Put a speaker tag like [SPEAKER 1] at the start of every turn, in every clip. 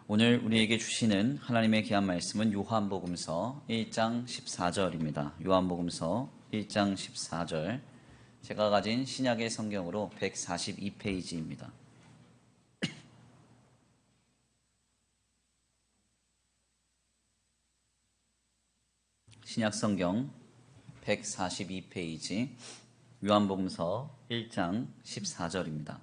[SPEAKER 1] 오늘 우리에게 주시는 하나님의 귀한 말씀은 요한복음서 1장 14절입니다. 요한복음서 1장 14절. 제가 가진 신약의 성경으로 142페이지입니다. 신약 성경 142페이지 요한복음서 1장 14절입니다.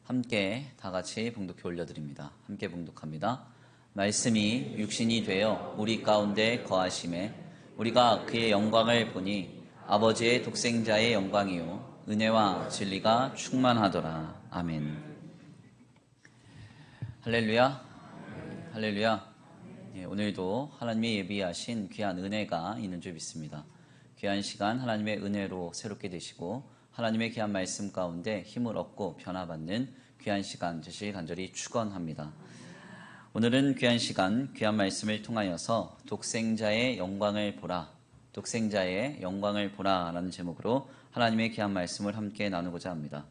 [SPEAKER 1] 함께 다 같이 봉독해 올려드립니다. 함께 봉독합니다. 말씀이 육신이 되어 우리 가운데 거하심에 우리가 그의 영광을 보니 아버지의 독생자의 영광이요 은혜와 진리가 충만하더라. 아멘. 할렐루야. 할렐루야. 오늘도 하나님의 예비하신 귀한 은혜가 있는 줄 믿습니다. 귀한 시간 하나님의 은혜로 새롭게 되시고 하나님의 귀한 말씀 가운데 힘을 얻고 변화받는 귀한 시간 되시길 간절히 축원합니다. 오늘은 귀한 시간, 귀한 말씀을 통하여서 독생자의 영광을 보라, 독생자의 영광을 보라 라는 제목으로 하나님의 귀한 말씀을 함께 나누고자 합니다.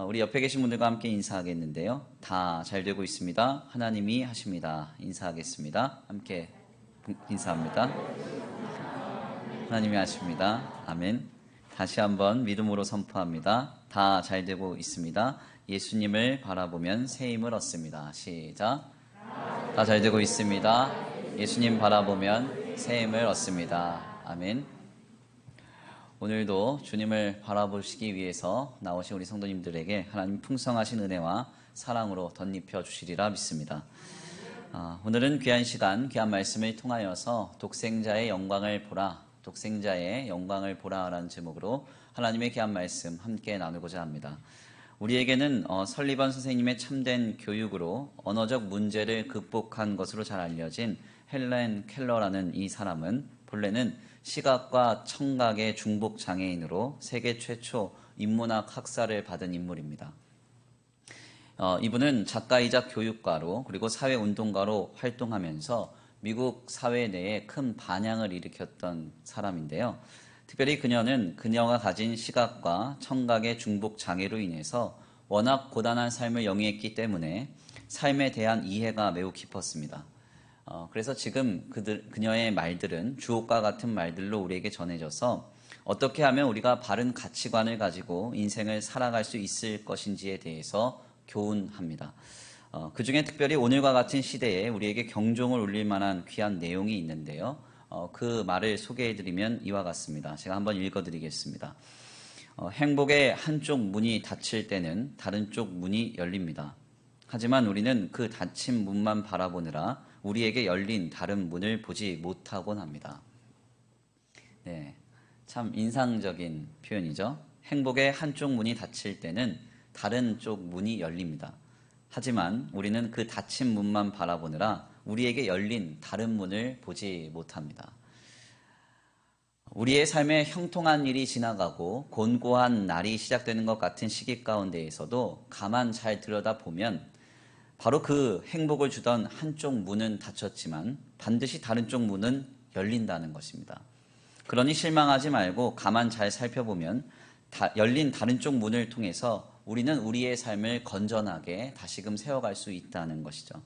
[SPEAKER 1] 우리 옆에 계신 분들과 함께 인사하겠는데요. 다 잘 되고 있습니다. 하나님이 하십니다. 인사하겠습니다. 함께 인사합니다. 하나님이 하십니다. 아멘. 다시 한번 믿음으로 선포합니다. 다 잘 되고 있습니다. 예수님을 바라보면 새 힘을 얻습니다. 시작. 다 잘 되고 있습니다. 예수님 바라보면 새 힘을 얻습니다. 아멘. 오늘도 주님을 바라보시기 위해서 나오신 우리 성도님들에게 하나님 풍성하신 은혜와 사랑으로 덧입혀 주시리라 믿습니다. 오늘은 귀한 시간, 귀한 말씀을 통하여서 독생자의 영광을 보라, 독생자의 영광을 보라라는 제목으로 하나님의 귀한 말씀 함께 나누고자 합니다. 우리에게는 설리번 선생님의 참된 교육으로 언어적 문제를 극복한 것으로 잘 알려진 헬렌 켈러라는 이 사람은 본래는 시각과 청각의 중복 장애인으로 세계 최초 인문학 학사를 받은 인물입니다. 이분은 작가이자 교육가로 그리고 사회운동가로 활동하면서 미국 사회 내에 큰 반향을 일으켰던 사람인데요. 특별히 그녀가 가진 시각과 청각의 중복 장애로 인해서 워낙 고단한 삶을 영위했기 때문에 삶에 대한 이해가 매우 깊었습니다. 그래서 지금 그녀의 말들은 주옥과 같은 말들로 우리에게 전해져서 어떻게 하면 우리가 바른 가치관을 가지고 인생을 살아갈 수 있을 것인지에 대해서 교훈합니다. 그 중에 특별히 오늘과 같은 시대에 우리에게 경종을 울릴 만한 귀한 내용이 있는데요. 그 말을 소개해드리면 이와 같습니다. 제가 한번 읽어드리겠습니다. 행복의 한쪽 문이 닫힐 때는 다른 쪽 문이 열립니다. 하지만 우리는 그 닫힌 문만 바라보느라 우리에게 열린 다른 문을 보지 못하곤 합니다. 네, 참 인상적인 표현이죠. 행복의 한쪽 문이 닫힐 때는 다른 쪽 문이 열립니다. 하지만 우리는 그 닫힌 문만 바라보느라 우리에게 열린 다른 문을 보지 못합니다. 우리의 삶에 형통한 일이 지나가고 곤고한 날이 시작되는 것 같은 시기 가운데에서도 가만 잘 들여다보면 바로 그 행복을 주던 한쪽 문은 닫혔지만 반드시 다른 쪽 문은 열린다는 것입니다. 그러니 실망하지 말고 가만 잘 살펴보면 열린 다른 쪽 문을 통해서 우리는 우리의 삶을 건전하게 다시금 세워갈 수 있다는 것이죠.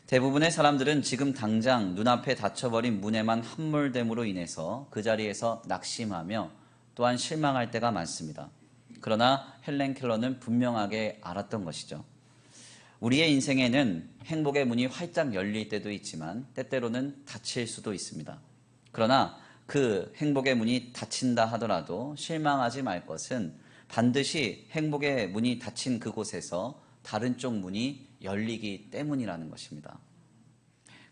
[SPEAKER 1] 대부분의 사람들은 지금 당장 눈앞에 닫혀버린 문에만 함몰됨으로 인해서 그 자리에서 낙심하며 또한 실망할 때가 많습니다. 그러나 헬렌 켈러는 분명하게 알았던 것이죠. 우리의 인생에는 행복의 문이 활짝 열릴 때도 있지만 때때로는 닫힐 수도 있습니다. 그러나 그 행복의 문이 닫힌다 하더라도 실망하지 말 것은 반드시 행복의 문이 닫힌 그곳에서 다른 쪽 문이 열리기 때문이라는 것입니다.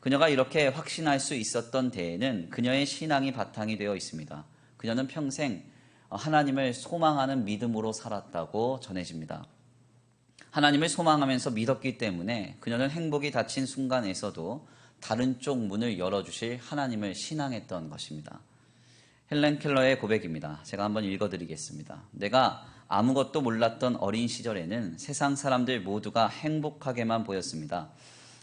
[SPEAKER 1] 그녀가 이렇게 확신할 수 있었던 데에는 그녀의 신앙이 바탕이 되어 있습니다. 그녀는 평생 하나님을 소망하는 믿음으로 살았다고 전해집니다. 하나님을 소망하면서 믿었기 때문에 그녀는 행복이 닫힌 순간에서도 다른 쪽 문을 열어주실 하나님을 신앙했던 것입니다. 헬렌 켈러의 고백입니다. 제가 한번 읽어드리겠습니다. 내가 아무것도 몰랐던 어린 시절에는 세상 사람들 모두가 행복하게만 보였습니다.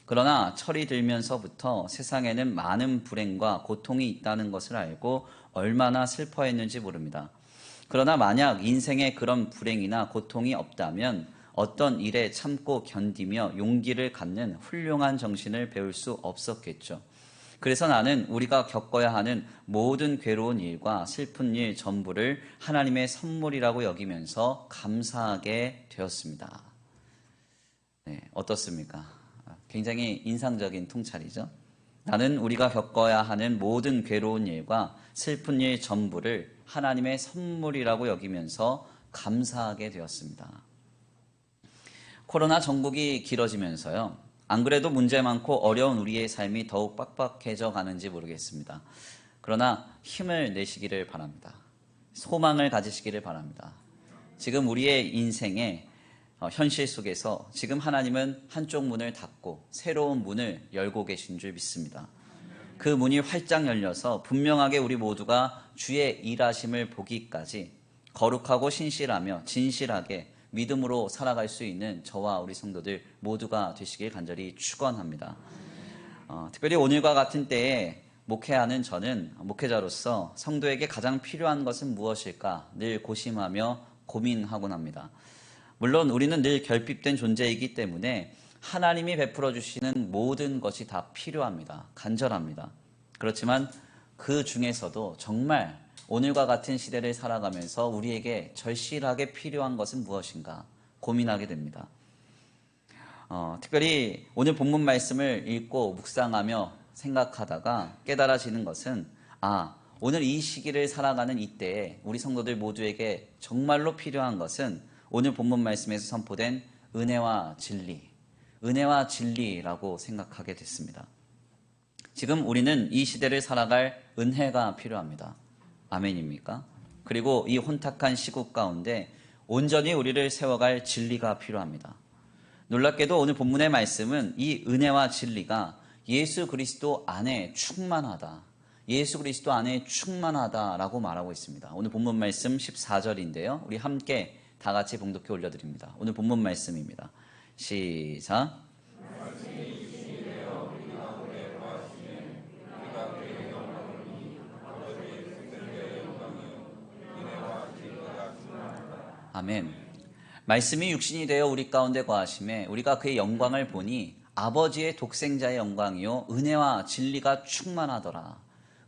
[SPEAKER 1] 그러나 철이 들면서부터 세상에는 많은 불행과 고통이 있다는 것을 알고 얼마나 슬퍼했는지 모릅니다. 그러나 만약 인생에 그런 불행이나 고통이 없다면 어떤 일에 참고 견디며 용기를 갖는 훌륭한 정신을 배울 수 없었겠죠. 그래서 나는 우리가 겪어야 하는 모든 괴로운 일과 슬픈 일 전부를 하나님의 선물이라고 여기면서 감사하게 되었습니다. 네, 어떻습니까? 굉장히 인상적인 통찰이죠. 나는 우리가 겪어야 하는 모든 괴로운 일과 슬픈 일 전부를 하나님의 선물이라고 여기면서 감사하게 되었습니다. 코로나 전국이 길어지면서요. 안 그래도 문제 많고 어려운 우리의 삶이 더욱 빡빡해져 가는지 모르겠습니다. 그러나 힘을 내시기를 바랍니다. 소망을 가지시기를 바랍니다. 지금 우리의 인생의 현실 속에서 지금 하나님은 한쪽 문을 닫고 새로운 문을 열고 계신 줄 믿습니다. 그 문이 활짝 열려서 분명하게 우리 모두가 주의 일하심을 보기까지 거룩하고 신실하며 진실하게 믿음으로 살아갈 수 있는 저와 우리 성도들 모두가 되시길 간절히 축원합니다. 특별히 오늘과 같은 때에 목회하는 저는 목회자로서 성도에게 가장 필요한 것은 무엇일까 늘 고심하며 고민하곤 합니다. 물론 우리는 늘 결핍된 존재이기 때문에 하나님이 베풀어 주시는 모든 것이 다 필요합니다. 간절합니다. 그렇지만 그 중에서도 정말 오늘과 같은 시대를 살아가면서 우리에게 절실하게 필요한 것은 무엇인가 고민하게 됩니다. 특별히 오늘 본문 말씀을 읽고 묵상하며 생각하다가 깨달아지는 것은 오늘 이 시기를 살아가는 이때에 우리 성도들 모두에게 정말로 필요한 것은 오늘 본문 말씀에서 선포된 은혜와 진리라고 생각하게 됐습니다. 지금 우리는 이 시대를 살아갈 은혜가 필요합니다. 아멘입니까? 그리고 이 혼탁한 시국 가운데 온전히 우리를 세워갈 진리가 필요합니다. 놀랍게도 오늘 본문의 말씀은 이 은혜와 진리가 예수 그리스도 안에 충만하다. 예수 그리스도 안에 충만하다라고 말하고 있습니다. 오늘 본문 말씀 14절인데요. 우리 함께 다 같이 봉독해 올려드립니다. 오늘 본문 말씀입니다. 시작. 아멘. 말씀이 육신이 되어 우리 가운데 거하심에 우리가 그의 영광을 보니 아버지의 독생자의 영광이요 은혜와 진리가 충만하더라.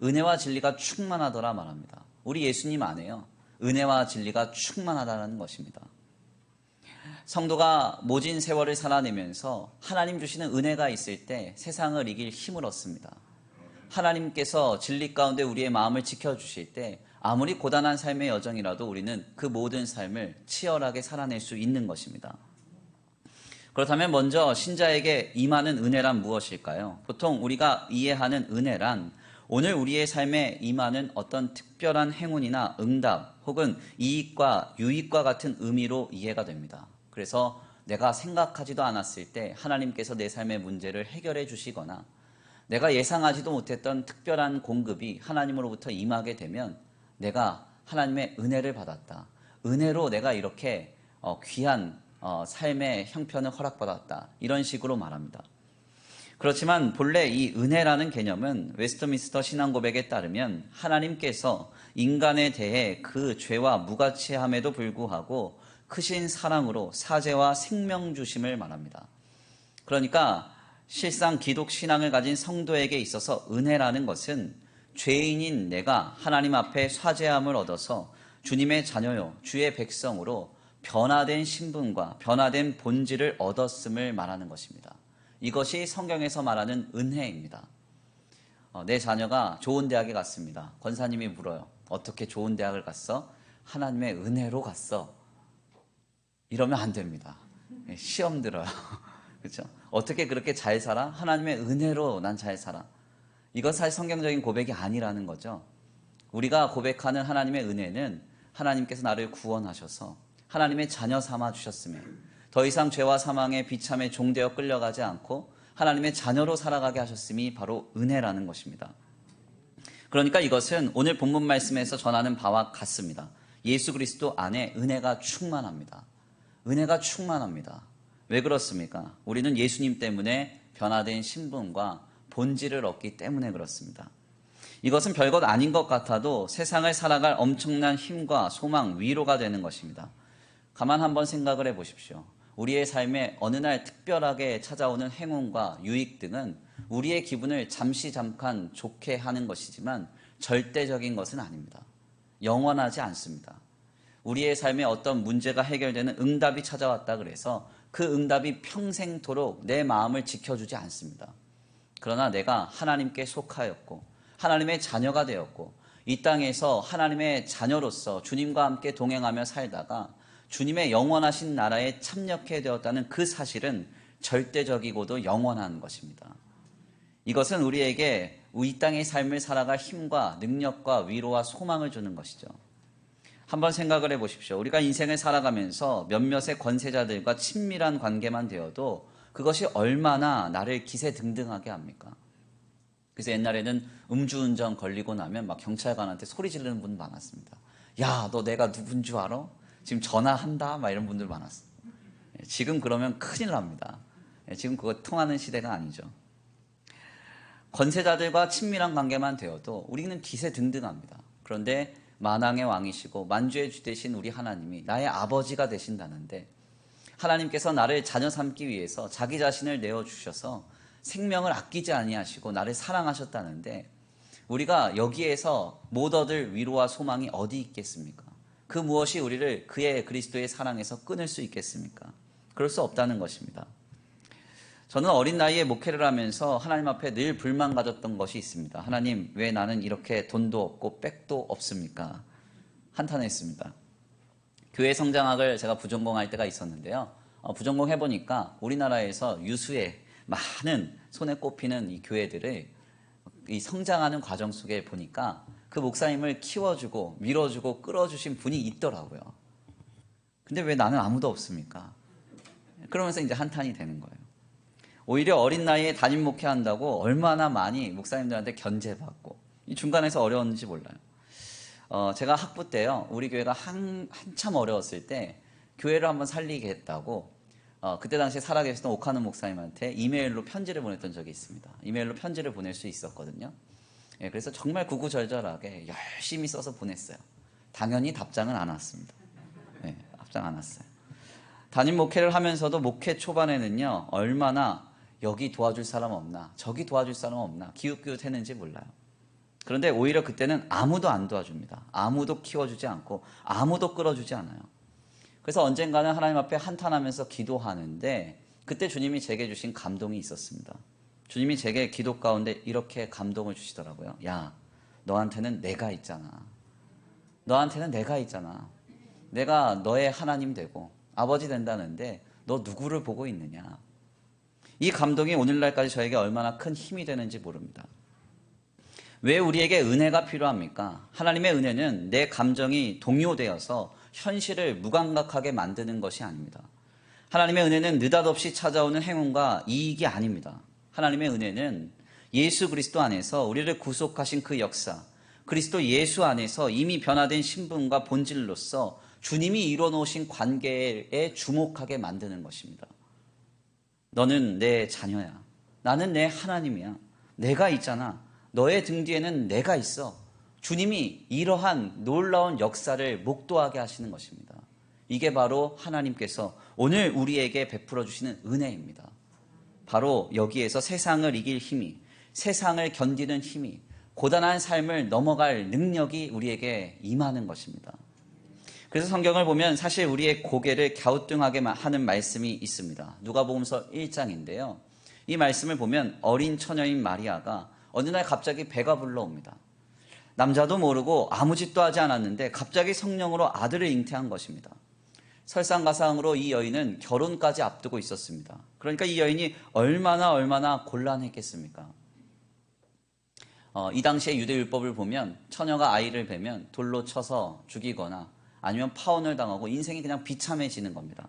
[SPEAKER 1] 은혜와 진리가 충만하더라 말합니다. 우리 예수님 안에요. 은혜와 진리가 충만하다는 것입니다. 성도가 모진 세월을 살아내면서 하나님 주시는 은혜가 있을 때 세상을 이길 힘을 얻습니다. 하나님께서 진리 가운데 우리의 마음을 지켜주실 때 아무리 고단한 삶의 여정이라도 우리는 그 모든 삶을 치열하게 살아낼 수 있는 것입니다. 그렇다면 먼저 신자에게 임하는 은혜란 무엇일까요? 보통 우리가 이해하는 은혜란 오늘 우리의 삶에 임하는 어떤 특별한 행운이나 응답 혹은 이익과 유익과 같은 의미로 이해가 됩니다. 그래서 내가 생각하지도 않았을 때 하나님께서 내 삶의 문제를 해결해 주시거나 내가 예상하지도 못했던 특별한 공급이 하나님으로부터 임하게 되면 내가 하나님의 은혜를 받았다. 은혜로 내가 이렇게 귀한 삶의 형편을 허락받았다. 이런 식으로 말합니다. 그렇지만 본래 이 은혜라는 개념은 웨스트민스터 신앙고백에 따르면 하나님께서 인간에 대해 그 죄와 무가치함에도 불구하고 크신 사랑으로 사죄와 생명 주심을 말합니다. 그러니까 실상 기독 신앙을 가진 성도에게 있어서 은혜라는 것은 죄인인 내가 하나님 앞에 사죄함을 얻어서 주님의 자녀요 주의 백성으로 변화된 신분과 변화된 본질을 얻었음을 말하는 것입니다. 이것이 성경에서 말하는 은혜입니다. 내 자녀가 좋은 대학에 갔습니다. 권사님이 물어요. 어떻게 좋은 대학을 갔어? 하나님의 은혜로 갔어. 이러면 안 됩니다. 시험 들어요. 그렇죠? 어떻게 그렇게 잘 살아? 하나님의 은혜로 난 잘 살아. 이건 사실 성경적인 고백이 아니라는 거죠. 우리가 고백하는 하나님의 은혜는 하나님께서 나를 구원하셔서 하나님의 자녀 삼아 주셨음에 더 이상 죄와 사망의 비참에 종되어 끌려가지 않고 하나님의 자녀로 살아가게 하셨음이 바로 은혜라는 것입니다. 그러니까 이것은 오늘 본문 말씀에서 전하는 바와 같습니다. 예수 그리스도 안에 은혜가 충만합니다. 은혜가 충만합니다. 왜 그렇습니까? 우리는 예수님 때문에 변화된 신분과 본질을 얻기 때문에 그렇습니다. 이것은 별것 아닌 것 같아도 세상을 살아갈 엄청난 힘과 소망, 위로가 되는 것입니다. 가만 한번 생각을 해보십시오. 우리의 삶에 어느 날 특별하게 찾아오는 행운과 유익 등은 우리의 기분을 잠깐 좋게 하는 것이지만 절대적인 것은 아닙니다. 영원하지 않습니다. 우리의 삶에 어떤 문제가 해결되는 응답이 찾아왔다 그래서 그 응답이 평생토록 내 마음을 지켜주지 않습니다. 그러나 내가 하나님께 속하였고 하나님의 자녀가 되었고 이 땅에서 하나님의 자녀로서 주님과 함께 동행하며 살다가 주님의 영원하신 나라에 참여하게 되었다는 그 사실은 절대적이고도 영원한 것입니다. 이것은 우리에게 이 땅의 삶을 살아갈 힘과 능력과 위로와 소망을 주는 것이죠. 한번 생각을 해보십시오. 우리가 인생을 살아가면서 몇몇의 권세자들과 친밀한 관계만 되어도 그것이 얼마나 나를 기세등등하게 합니까? 그래서 옛날에는 음주운전 걸리고 나면 막 경찰관한테 소리 지르는 분 많았습니다. 야, 너 내가 누군 줄 알아? 지금 전화한다? 막 이런 분들 많았어요. 지금 그러면 큰일 납니다. 지금 그거 통하는 시대가 아니죠. 권세자들과 친밀한 관계만 되어도 우리는 기세등등합니다. 그런데 만왕의 왕이시고 만주의 주 되신 우리 하나님이 나의 아버지가 되신다는데 하나님께서 나를 자녀 삼기 위해서 자기 자신을 내어주셔서 생명을 아끼지 아니하시고 나를 사랑하셨다는데 우리가 여기에서 못 얻을 위로와 소망이 어디 있겠습니까? 그 무엇이 우리를 그의 그리스도의 사랑에서 끊을 수 있겠습니까? 그럴 수 없다는 것입니다. 저는 어린 나이에 목회를 하면서 하나님 앞에 늘 불만 가졌던 것이 있습니다. 하나님, 왜 나는 이렇게 돈도 없고 백도 없습니까? 한탄했습니다. 교회 성장학을 제가 부전공할 때가 있었는데요. 부전공 해보니까 우리나라에서 유수의 많은 손에 꼽히는 이 교회들을 이 성장하는 과정 속에 보니까 그 목사님을 키워주고 밀어주고 끌어주신 분이 있더라고요. 근데 왜 나는 아무도 없습니까? 그러면서 이제 한탄이 되는 거예요. 오히려 어린 나이에 담임 목회한다고 얼마나 많이 목사님들한테 견제받고 이 중간에서 어려웠는지 몰라요. 제가 학부 때요, 우리 교회가 한참 어려웠을 때 교회를 한번 살리겠다고 그때 당시에 살아계시던 오카노 목사님한테 이메일로 편지를 보냈던 적이 있습니다. 이메일로 편지를 보낼 수 있었거든요. 그래서 정말 구구절절하게 열심히 써서 보냈어요. 당연히 답장은 안 왔습니다. 답장 안 왔어요. 담임 목회를 하면서도 목회 초반에는요, 얼마나 여기 도와줄 사람 없나, 저기 도와줄 사람 없나 기웃기웃했는지 몰라요. 그런데 오히려 그때는 아무도 안 도와줍니다. 아무도 키워주지 않고 아무도 끌어주지 않아요. 그래서 언젠가는 하나님 앞에 한탄하면서 기도하는데 그때 주님이 제게 주신 감동이 있었습니다. 주님이 제게 기도 가운데 이렇게 감동을 주시더라고요. 야, 너한테는 내가 있잖아. 너한테는 내가 있잖아. 내가 너의 하나님 되고 아버지 된다는데 너 누구를 보고 있느냐. 이 감동이 오늘날까지 저에게 얼마나 큰 힘이 되는지 모릅니다. 왜 우리에게 은혜가 필요합니까? 하나님의 은혜는 내 감정이 동요되어서 현실을 무감각하게 만드는 것이 아닙니다. 하나님의 은혜는 느닷없이 찾아오는 행운과 이익이 아닙니다. 하나님의 은혜는 예수 그리스도 안에서 우리를 구속하신 그 역사, 그리스도 예수 안에서 이미 변화된 신분과 본질로서 주님이 이뤄놓으신 관계에 주목하게 만드는 것입니다. 너는 내 자녀야. 나는 내 하나님이야. 내가 있잖아. 너의 등 뒤에는 내가 있어. 주님이 이러한 놀라운 역사를 목도하게 하시는 것입니다. 이게 바로 하나님께서 오늘 우리에게 베풀어 주시는 은혜입니다. 바로 여기에서 세상을 이길 힘이, 세상을 견디는 힘이, 고단한 삶을 넘어갈 능력이 우리에게 임하는 것입니다. 그래서 성경을 보면 사실 우리의 고개를 갸우뚱하게 하는 말씀이 있습니다. 누가복음서 1장인데요. 이 말씀을 보면 어린 처녀인 마리아가 어느 날 갑자기 배가 불러옵니다. 남자도 모르고 아무 짓도 하지 않았는데 갑자기 성령으로 아들을 잉태한 것입니다. 설상가상으로 이 여인은 결혼까지 앞두고 있었습니다. 그러니까 이 여인이 얼마나 곤란했겠습니까? 이 당시에 유대율법을 보면 처녀가 아이를 뵈면 돌로 쳐서 죽이거나 아니면 파혼을 당하고 인생이 그냥 비참해지는 겁니다.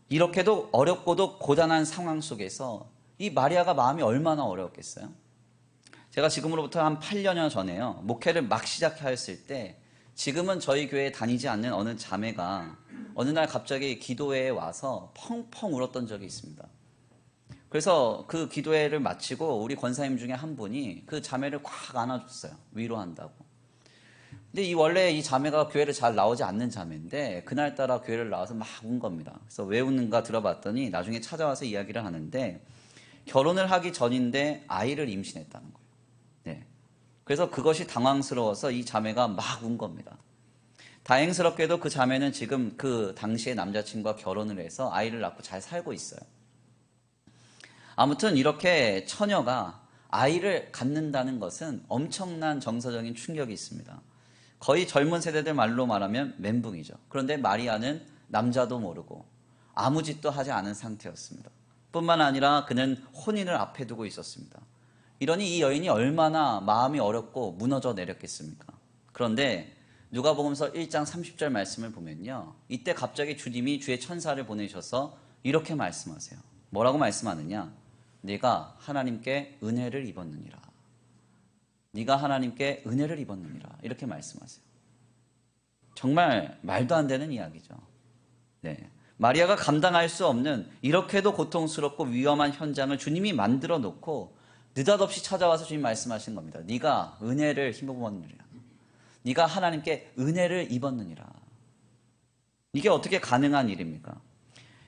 [SPEAKER 1] 이렇게도 어렵고도 고단한 상황 속에서 이 마리아가 마음이 얼마나 어려웠겠어요? 제가 지금으로부터 한 8년 전에요, 목회를 막 시작하였을 때 지금은 저희 교회에 다니지 않는 어느 자매가 어느 날 갑자기 기도회에 와서 펑펑 울었던 적이 있습니다. 그래서 그 기도회를 마치고 우리 권사님 중에 한 분이 그 자매를 꽉 안아줬어요. 위로한다고. 근데 원래 이 자매가 교회를 잘 나오지 않는 자매인데 그날따라 교회를 나와서 막 운 겁니다. 그래서 왜 우는가 들어봤더니 나중에 찾아와서 이야기를 하는데 결혼을 하기 전인데 아이를 임신했다는 거예요. 네. 그래서 그것이 당황스러워서 이 자매가 막 운 겁니다. 다행스럽게도 그 자매는 지금 그 당시에 남자친구와 결혼을 해서 아이를 낳고 잘 살고 있어요. 아무튼 이렇게 처녀가 아이를 갖는다는 것은 엄청난 정서적인 충격이 있습니다. 거의 젊은 세대들 말로 말하면 멘붕이죠. 그런데 마리아는 남자도 모르고 아무 짓도 하지 않은 상태였습니다. 뿐만 아니라 그는 혼인을 앞에 두고 있었습니다. 이러니 이 여인이 얼마나 마음이 어렵고 무너져 내렸겠습니까? 그런데 누가복음서 1장 30절 말씀을 보면요, 이때 갑자기 주님이 주의 천사를 보내셔서 이렇게 말씀하세요. 뭐라고 말씀하느냐? 네가 하나님께 은혜를 입었느니라. 네가 하나님께 은혜를 입었느니라. 이렇게 말씀하세요. 정말 말도 안 되는 이야기죠. 네. 마리아가 감당할 수 없는 이렇게도 고통스럽고 위험한 현장을 주님이 만들어 놓고 느닷없이 찾아와서 주님 말씀하신 겁니다. 네가 은혜를 힘입었느니라. 네가 하나님께 은혜를 입었느니라. 이게 어떻게 가능한 일입니까?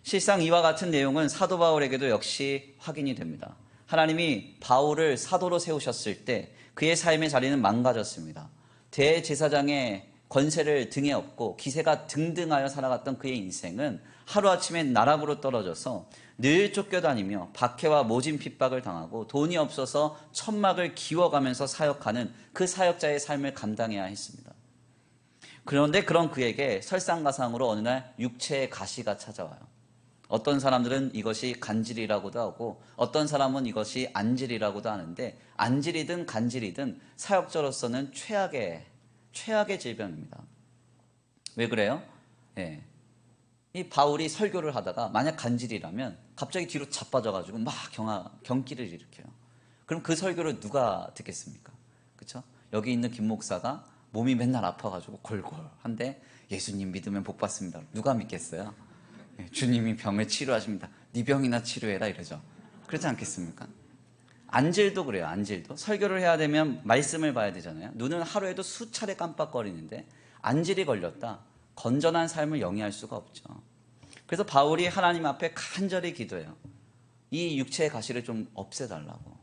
[SPEAKER 1] 실상 이와 같은 내용은 사도 바울에게도 역시 확인이 됩니다. 하나님이 바울을 사도로 세우셨을 때 그의 삶의 자리는 망가졌습니다. 대제사장의 권세를 등에 업고 기세가 등등하여 살아갔던 그의 인생은 하루아침에 나락으로 떨어져서 늘 쫓겨다니며 박해와 모진 핍박을 당하고 돈이 없어서 천막을 기워가면서 사역하는 그 사역자의 삶을 감당해야 했습니다. 그런데 그런 그에게 설상가상으로 어느 날 육체의 가시가 찾아와요. 어떤 사람들은 이것이 간질이라고도 하고 어떤 사람은 이것이 안질이라고도 하는데, 안질이든 간질이든 사역자로서는 최악의 질병입니다. 왜 그래요? 예. 이 바울이 설교를 하다가 만약 간질이라면 갑자기 뒤로 자빠져가지고 막 경기를 일으켜요. 그럼 그 설교를 누가 듣겠습니까? 그렇죠? 여기 있는 김 목사가 몸이 맨날 아파가지고 골골한데 예수님 믿으면 복 받습니다. 누가 믿겠어요? 주님이 병을 치료하십니다. 네 병이나 치료해라 이러죠. 그렇지 않겠습니까? 안질도 그래요. 안질도 설교를 해야 되면 말씀을 봐야 되잖아요. 눈은 하루에도 수차례 깜빡거리는데 안질이 걸렸다, 건전한 삶을 영위할 수가 없죠. 그래서 바울이 하나님 앞에 간절히 기도해요. 이 육체의 가시를 좀 없애달라고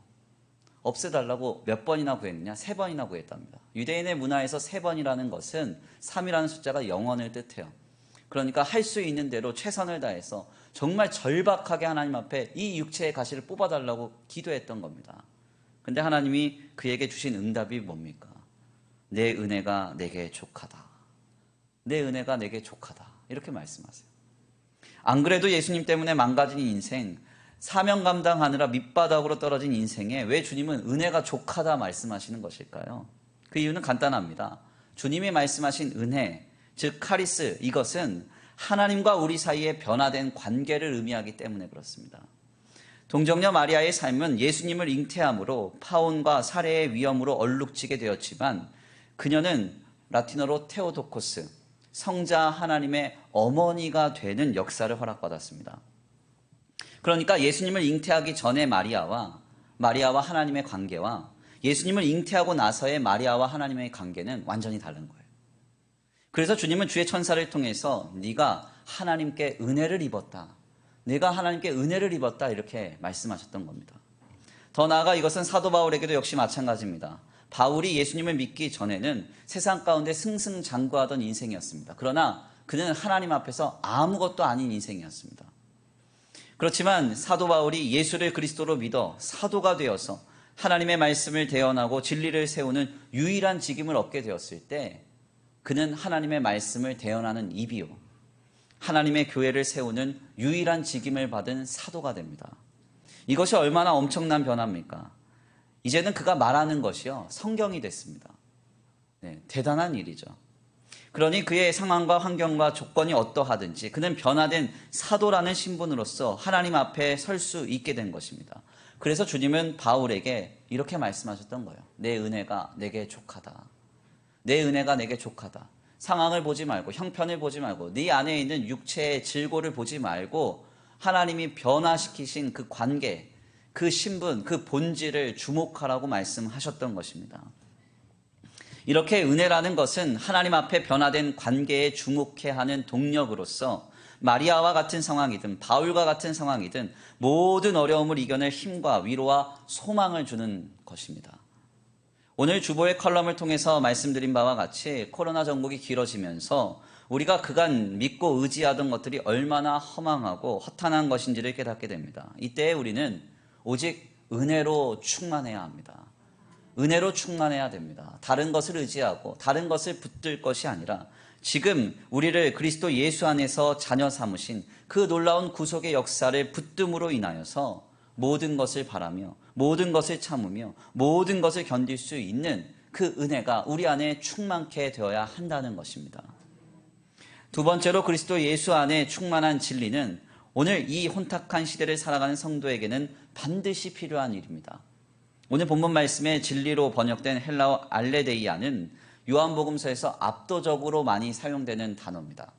[SPEAKER 1] 몇 번이나 구했느냐? 3번이나 구했답니다. 유대인의 문화에서 3번이라는 것은 3이라는 숫자가 영원을 뜻해요. 그러니까 할 수 있는 대로 최선을 다해서 정말 절박하게 하나님 앞에 이 육체의 가시를 뽑아달라고 기도했던 겁니다. 근데 하나님이 그에게 주신 응답이 뭡니까? 내 은혜가 내게 족하다. 내 은혜가 내게 족하다. 이렇게 말씀하세요. 안 그래도 예수님 때문에 망가진 인생, 사명 감당하느라 밑바닥으로 떨어진 인생에 왜 주님은 은혜가 족하다 말씀하시는 것일까요? 그 이유는 간단합니다. 주님이 말씀하신 은혜, 즉 카리스, 이것은 하나님과 우리 사이에 변화된 관계를 의미하기 때문에 그렇습니다. 동정녀 마리아의 삶은 예수님을 잉태함으로 파혼과 살해의 위험으로 얼룩지게 되었지만 그녀는 라틴어로 테오도코스, 성자 하나님의 어머니가 되는 역사를 허락받았습니다. 그러니까 예수님을 잉태하기 전에 마리아와 하나님의 관계와 예수님을 잉태하고 나서의 마리아와 하나님의 관계는 완전히 다른 거예요. 그래서 주님은 주의 천사를 통해서 네가 하나님께 은혜를 입었다. 내가 하나님께 은혜를 입었다. 이렇게 말씀하셨던 겁니다. 더 나아가 이것은 사도 바울에게도 역시 마찬가지입니다. 바울이 예수님을 믿기 전에는 세상 가운데 승승장구하던 인생이었습니다. 그러나 그는 하나님 앞에서 아무것도 아닌 인생이었습니다. 그렇지만 사도 바울이 예수를 그리스도로 믿어 사도가 되어서 하나님의 말씀을 대언하고 진리를 세우는 유일한 직임을 얻게 되었을 때 그는 하나님의 말씀을 대언하는 입이요, 하나님의 교회를 세우는 유일한 직임을 받은 사도가 됩니다. 이것이 얼마나 엄청난 변화입니까? 이제는 그가 말하는 것이요 성경이 됐습니다. 네, 대단한 일이죠. 그러니 그의 상황과 환경과 조건이 어떠하든지 그는 변화된 사도라는 신분으로서 하나님 앞에 설 수 있게 된 것입니다. 그래서 주님은 바울에게 이렇게 말씀하셨던 거예요. 내 은혜가 내게 족하다. 내 은혜가 내게 족하다. 상황을 보지 말고, 형편을 보지 말고, 네 안에 있는 육체의 질고를 보지 말고 하나님이 변화시키신 그 관계, 그 신분, 그 본질을 주목하라고 말씀하셨던 것입니다. 이렇게 은혜라는 것은 하나님 앞에 변화된 관계에 주목해야 하는 동력으로서 마리아와 같은 상황이든 바울과 같은 상황이든 모든 어려움을 이겨낼 힘과 위로와 소망을 주는 것입니다. 오늘 주보의 컬럼을 통해서 말씀드린 바와 같이 코로나 정복이 길어지면서 우리가 그간 믿고 의지하던 것들이 얼마나 허망하고 허탄한 것인지를 깨닫게 됩니다. 이때 우리는 오직 은혜로 충만해야 합니다. 은혜로 충만해야 됩니다. 다른 것을 의지하고 다른 것을 붙들 것이 아니라 지금 우리를 그리스도 예수 안에서 자녀 삼으신 그 놀라운 구속의 역사를 붙듦으로 인하여서 모든 것을 바라며 모든 것을 참으며 모든 것을 견딜 수 있는 그 은혜가 우리 안에 충만케 되어야 한다는 것입니다. 두 번째로 그리스도 예수 안에 충만한 진리는 오늘 이 혼탁한 시대를 살아가는 성도에게는 반드시 필요한 일입니다. 오늘 본문 말씀에 진리로 번역된 헬라어 알레데이아는 요한복음서에서 압도적으로 많이 사용되는 단어입니다.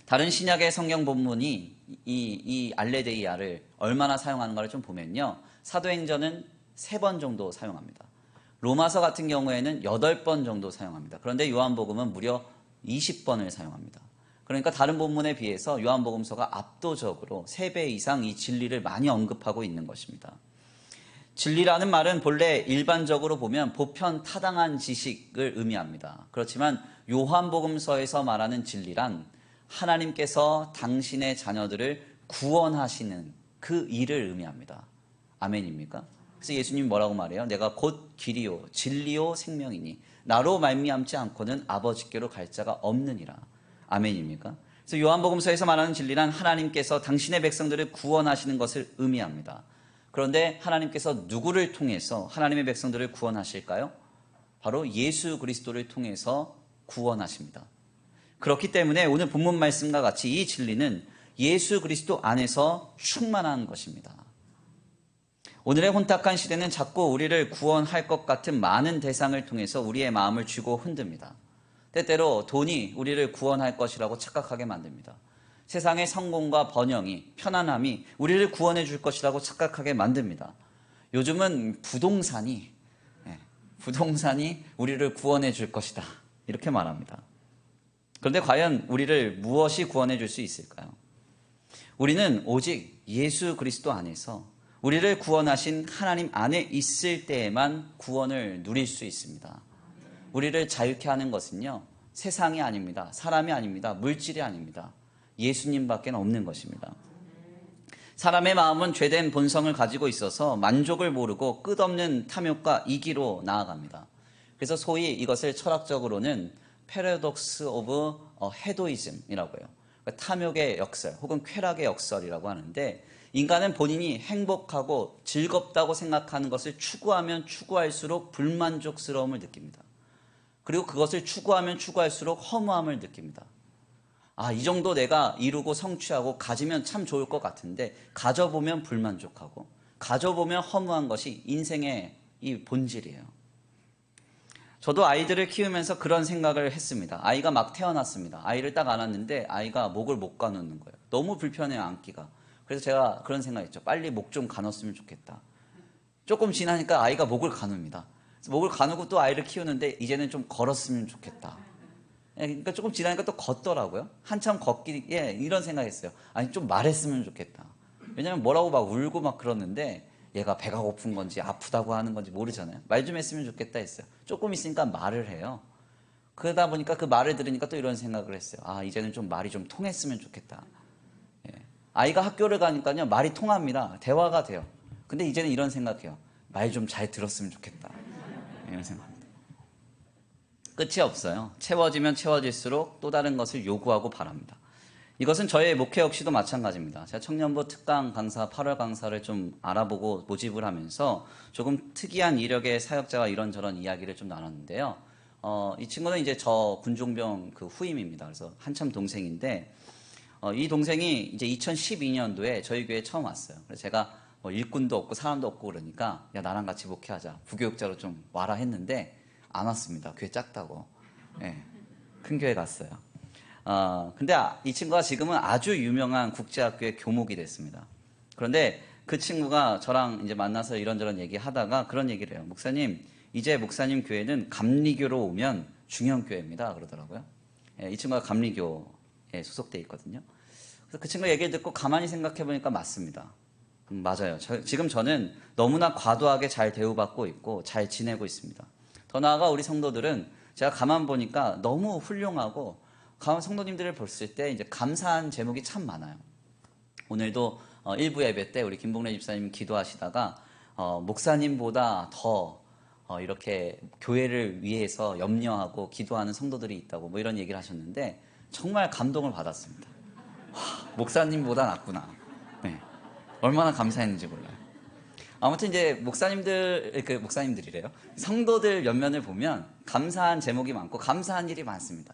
[SPEAKER 1] 다른 신약의 성경 본문이 이 알레데이아를 얼마나 사용하는가를 좀 보면요. 사도행전은 3번 정도 사용합니다. 로마서 같은 경우에는 8번 정도 사용합니다. 그런데 요한복음은 무려 20번을 사용합니다. 그러니까 다른 본문에 비해서 요한복음서가 압도적으로 3배 이상 이 진리를 많이 언급하고 있는 것입니다. 진리라는 말은 본래 일반적으로 보면 보편 타당한 지식을 의미합니다. 그렇지만 요한복음서에서 말하는 진리란 하나님께서 당신의 자녀들을 구원하시는 그 일을 의미합니다. 아멘입니까? 그래서 예수님이 뭐라고 말해요? 내가 곧 길이요 진리요 생명이니 나로 말미암지 않고는 아버지께로 갈 자가 없느니라. 아멘입니까? 그래서 요한복음서에서 말하는 진리란 하나님께서 당신의 백성들을 구원하시는 것을 의미합니다. 그런데 하나님께서 누구를 통해서 하나님의 백성들을 구원하실까요? 바로 예수 그리스도를 통해서 구원하십니다. 그렇기 때문에 오늘 본문 말씀과 같이 이 진리는 예수 그리스도 안에서 충만한 것입니다. 오늘의 혼탁한 시대는 자꾸 우리를 구원할 것 같은 많은 대상을 통해서 우리의 마음을 쥐고 흔듭니다. 때때로 돈이 우리를 구원할 것이라고 착각하게 만듭니다. 세상의 성공과 번영이, 편안함이 우리를 구원해 줄 것이라고 착각하게 만듭니다. 요즘은 부동산이 우리를 구원해 줄 것이다. 이렇게 말합니다. 그런데 과연 우리를 무엇이 구원해 줄 수 있을까요? 우리는 오직 예수 그리스도 안에서 우리를 구원하신 하나님 안에 있을 때에만 구원을 누릴 수 있습니다. 우리를 자유케 하는 것은요, 세상이 아닙니다. 사람이 아닙니다. 물질이 아닙니다. 예수님밖에 없는 것입니다. 사람의 마음은 죄된 본성을 가지고 있어서 만족을 모르고 끝없는 탐욕과 이기로 나아갑니다. 그래서 소위 이것을 철학적으로는 패러독스 오브 헤도이즘이라고 해요. 그러니까 탐욕의 역설 혹은 쾌락의 역설이라고 하는데, 인간은 본인이 행복하고 즐겁다고 생각하는 것을 추구하면 추구할수록 불만족스러움을 느낍니다. 그리고 그것을 추구하면 추구할수록 허무함을 느낍니다. 이 정도 내가 이루고 성취하고 가지면 참 좋을 것 같은데 가져보면 불만족하고 가져보면 허무한 것이 인생의 이 본질이에요. 저도 아이들을 키우면서 그런 생각을 했습니다. 아이가 막 태어났습니다. 아이를 딱 안았는데 아이가 목을 못 가누는 거예요. 너무 불편해요, 안기가. 그래서 제가 그런 생각했죠. 빨리 목 좀 가눴으면 좋겠다. 조금 지나니까 아이가 목을 가눕니다. 목을 가누고 또 아이를 키우는데 이제는 좀 걸었으면 좋겠다. 그러니까 조금 지나니까 또 걷더라고요. 한참 걷기에 이런 생각했어요. 아니, 좀 말했으면 좋겠다. 왜냐면 뭐라고 막 울고 막 그러는데 얘가 배가 고픈 건지 아프다고 하는 건지 모르잖아요. 말 좀 했으면 좋겠다 했어요. 조금 있으니까 말을 해요. 그러다 보니까 그 말을 들으니까 또 이런 생각을 했어요. 이제는 좀 말이 좀 통했으면 좋겠다. 아이가 학교를 가니까요, 말이 통합니다. 대화가 돼요. 근데 이제는 이런 생각해요. 말 좀 잘 들었으면 좋겠다. 이런 생각합니다. 끝이 없어요. 채워지면 채워질수록 또 다른 것을 요구하고 바랍니다. 이것은 저의 목회 역시도 마찬가지입니다. 제가 청년부 특강 강사, 8월 강사를 좀 알아보고 모집을 하면서 조금 특이한 이력의 사역자와 이런저런 이야기를 좀 나눴는데요. 이 친구는 이제 저 군종병 그 후임입니다. 그래서 한참 동생인데, 이 동생이 이제 2012년도에 저희 교회에 처음 왔어요. 그래서 제가 일꾼도 없고 사람도 없고 그러니까 야, 나랑 같이 목회하자. 부교육자로 좀 와라 했는데 안 왔습니다. 교회 작다고. 큰 교회 갔어요. 근데 이 친구가 지금은 아주 유명한 국제학교의 교목이 됐습니다. 그런데 그 친구가 저랑 이제 만나서 이런저런 얘기 하다가 그런 얘기를 해요. 목사님, 이제 목사님 교회는 감리교로 오면 중형교회입니다 그러더라고요. 이 친구가 감리교에 소속돼 있거든요. 그래서 그 친구 얘기를 듣고 가만히 생각해 보니까 맞습니다. 맞아요. 지금 저는 너무나 과도하게 잘 대우받고 있고 잘 지내고 있습니다. 더 나아가 우리 성도들은 제가 가만 보니까 너무 훌륭하고 성도님들을 봤을 때 이제 감사한 제목이 참 많아요. 오늘도 일부 예배 때 우리 김봉래 집사님 기도하시다가 목사님보다 더 이렇게 교회를 위해서 염려하고 기도하는 성도들이 있다고 뭐 이런 얘기를 하셨는데 정말 감동을 받았습니다. 와, 목사님보다 낫구나. 네, 얼마나 감사했는지 몰라요. 아무튼 이제 목사님들이래요. 성도들 면면을 보면 감사한 제목이 많고 감사한 일이 많습니다.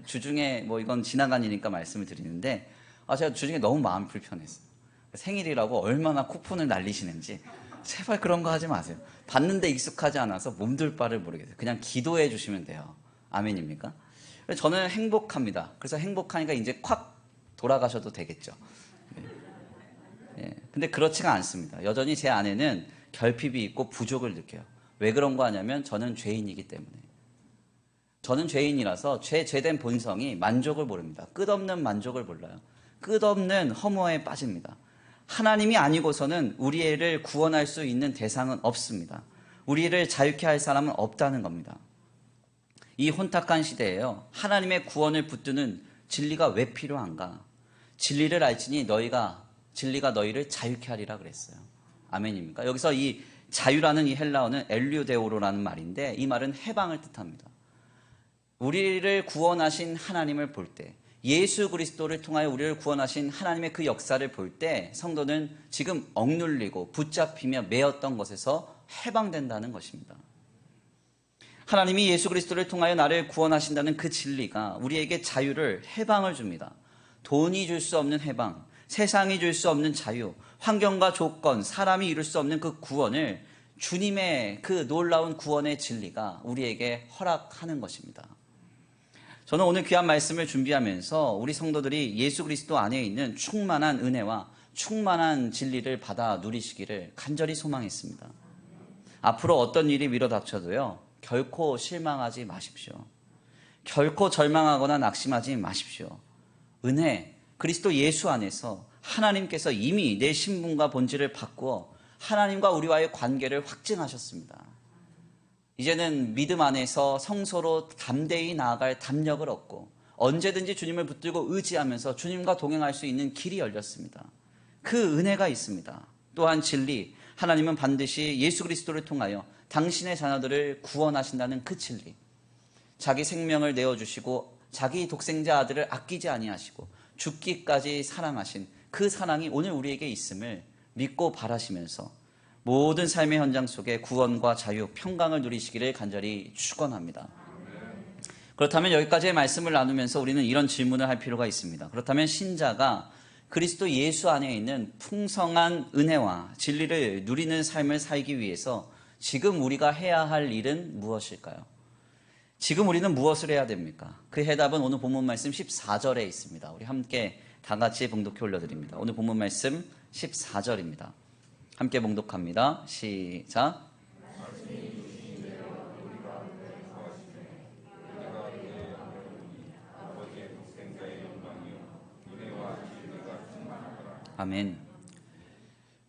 [SPEAKER 1] 주중에 뭐 이건 지나간 일이니까 말씀을 드리는데 제가 주중에 너무 마음이 불편했어요. 생일이라고 얼마나 쿠폰을 날리시는지 제발 그런 거 하지 마세요. 받는데 익숙하지 않아서 몸둘 바를 모르겠어요. 그냥 기도해 주시면 돼요. 아멘입니까? 저는 행복합니다. 그래서 행복하니까 이제 콱 돌아가셔도 되겠죠. 근데 그렇지가 않습니다. 여전히 제 안에는 결핍이 있고 부족을 느껴요. 왜 그런 거 하냐면 저는 죄인이기 때문에. 저는 죄인이라서 죄된 본성이 만족을 모릅니다. 끝없는 만족을 몰라요. 끝없는 허무에 빠집니다. 하나님이 아니고서는 우리를 구원할 수 있는 대상은 없습니다. 우리를 자유케 할 사람은 없다는 겁니다. 이 혼탁한 시대에요. 하나님의 구원을 붙드는 진리가 왜 필요한가? 진리를 알지니 진리가 너희를 자유케 하리라 그랬어요. 아멘입니까? 여기서 이 자유라는 이 헬라어는 엘류데오로라는 말인데 이 말은 해방을 뜻합니다. 우리를 구원하신 하나님을 볼 때, 예수 그리스도를 통하여 우리를 구원하신 하나님의 그 역사를 볼 때 성도는 지금 억눌리고 붙잡히며 매였던 것에서 해방된다는 것입니다. 하나님이 예수 그리스도를 통하여 나를 구원하신다는 그 진리가 우리에게 자유를, 해방을 줍니다. 돈이 줄 수 없는 해방, 세상이 줄 수 없는 자유, 환경과 조건, 사람이 이룰 수 없는 그 구원을 주님의 그 놀라운 구원의 진리가 우리에게 허락하는 것입니다. 저는 오늘 귀한 말씀을 준비하면서 우리 성도들이 예수 그리스도 안에 있는 충만한 은혜와 충만한 진리를 받아 누리시기를 간절히 소망했습니다. 앞으로 어떤 일이 밀어닥쳐도요, 결코 실망하지 마십시오. 결코 절망하거나 낙심하지 마십시오. 은혜, 그리스도 예수 안에서 하나님께서 이미 내 신분과 본질을 바꾸어 하나님과 우리와의 관계를 확증하셨습니다. 이제는 믿음 안에서 성소로 담대히 나아갈 담력을 얻고 언제든지 주님을 붙들고 의지하면서 주님과 동행할 수 있는 길이 열렸습니다. 그 은혜가 있습니다. 또한 진리, 하나님은 반드시 예수 그리스도를 통하여 당신의 자녀들을 구원하신다는 그 진리, 자기 생명을 내어주시고 자기 독생자 아들을 아끼지 아니하시고 죽기까지 사랑하신 그 사랑이 오늘 우리에게 있음을 믿고 바라시면서 모든 삶의 현장 속에 구원과 자유, 평강을 누리시기를 간절히 축원합니다. 그렇다면 여기까지의 말씀을 나누면서 우리는 이런 질문을 할 필요가 있습니다. 그렇다면 신자가 그리스도 예수 안에 있는 풍성한 은혜와 진리를 누리는 삶을 살기 위해서 지금 우리가 해야 할 일은 무엇일까요? 지금 우리는 무엇을 해야 됩니까? 그 해답은 오늘 본문 말씀 14절에 있습니다. 우리 함께 다 같이 봉독해 올려드립니다. 오늘 본문 말씀 14절입니다. 함께 봉독합니다. 시작. 아멘.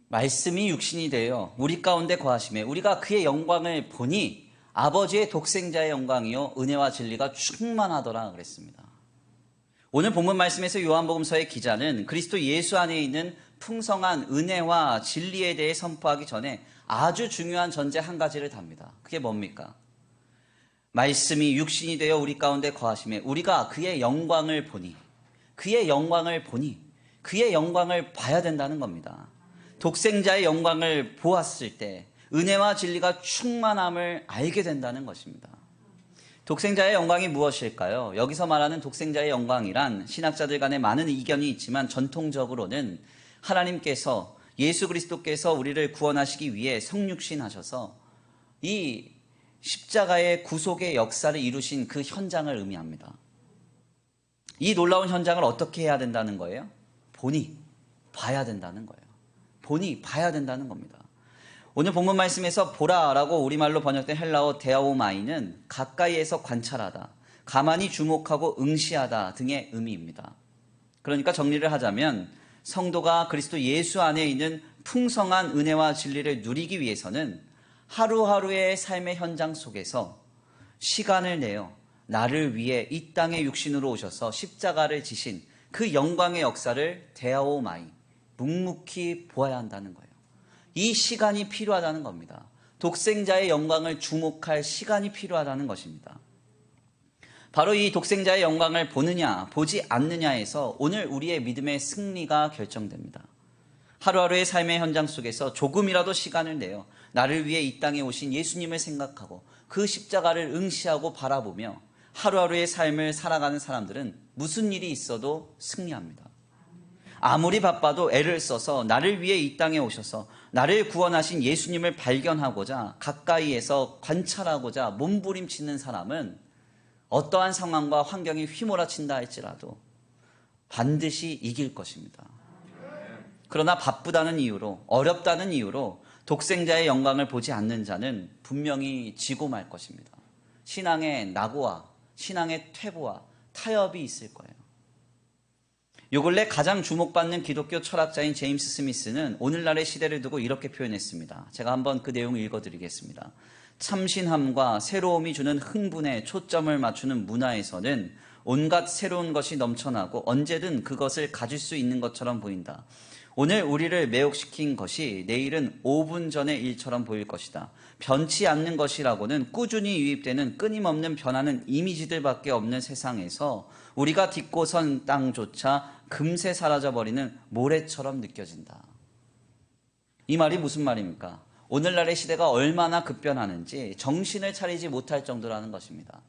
[SPEAKER 1] 말씀이 육신이 되어 우리 가운데 거하심에 우리가 그의 영광을 보니 아버지의 독생자의 영광이요 은혜와 진리가 충만하더라 그랬습니다. 오늘 본문 말씀에서 요한복음서의 기자는 그리스도 예수 안에 있는 풍성한 은혜와 진리에 대해 선포하기 전에 아주 중요한 전제 한 가지를 답니다. 그게 뭡니까? 말씀이 육신이 되어 우리 가운데 거하심에 우리가 그의 영광을 보니 그의 영광을 봐야 된다는 겁니다. 독생자의 영광을 보았을 때 은혜와 진리가 충만함을 알게 된다는 것입니다. 독생자의 영광이 무엇일까요? 여기서 말하는 독생자의 영광이란 신학자들 간에 많은 이견이 있지만 전통적으로는 하나님께서 예수 그리스도께서 우리를 구원하시기 위해 성육신하셔서 이 십자가의 구속의 역사를 이루신 그 현장을 의미합니다. 이 놀라운 현장을 어떻게 해야 된다는 거예요? 본이 봐야 된다는 거예요. 본이 봐야 된다는 겁니다. 오늘 본문 말씀에서 보라라고 우리말로 번역된 헬라어 데아오마이는 가까이에서 관찰하다, 가만히 주목하고 응시하다 등의 의미입니다. 그러니까 정리를 하자면 성도가 그리스도 예수 안에 있는 풍성한 은혜와 진리를 누리기 위해서는 하루하루의 삶의 현장 속에서 시간을 내어 나를 위해 이 땅에 육신으로 오셔서 십자가를 지신 그 영광의 역사를 데아오마이, 묵묵히 보아야 한다는 거예요. 이 시간이 필요하다는 겁니다. 독생자의 영광을 주목할 시간이 필요하다는 것입니다. 바로 이 독생자의 영광을 보느냐 보지 않느냐에서 오늘 우리의 믿음의 승리가 결정됩니다. 하루하루의 삶의 현장 속에서 조금이라도 시간을 내어 나를 위해 이 땅에 오신 예수님을 생각하고 그 십자가를 응시하고 바라보며 하루하루의 삶을 살아가는 사람들은 무슨 일이 있어도 승리합니다. 아무리 바빠도 애를 써서 나를 위해 이 땅에 오셔서 나를 구원하신 예수님을 발견하고자 가까이에서 관찰하고자 몸부림치는 사람은 어떠한 상황과 환경이 휘몰아친다 할지라도 반드시 이길 것입니다. 그러나 바쁘다는 이유로, 어렵다는 이유로 독생자의 영광을 보지 않는 자는 분명히 지고 말 것입니다. 신앙의 낙오와 신앙의 퇴보와 타협이 있을 거예요. 요 근래 가장 주목받는 기독교 철학자인 제임스 스미스는 오늘날의 시대를 두고 이렇게 표현했습니다. 제가 한번 그 내용을 읽어드리겠습니다. 참신함과 새로움이 주는 흥분에 초점을 맞추는 문화에서는 온갖 새로운 것이 넘쳐나고 언제든 그것을 가질 수 있는 것처럼 보인다. 오늘 우리를 매혹시킨 것이 내일은 5분 전의 일처럼 보일 것이다. 변치 않는 것이라고는 꾸준히 유입되는 끊임없는 변하는 이미지들밖에 없는 세상에서 우리가 딛고 선 땅조차 금세 사라져버리는 모래처럼 느껴진다. 이 말이 무슨 말입니까? 오늘날의 시대가 얼마나 급변하는지 정신을 차리지 못할 정도라는 것입니다.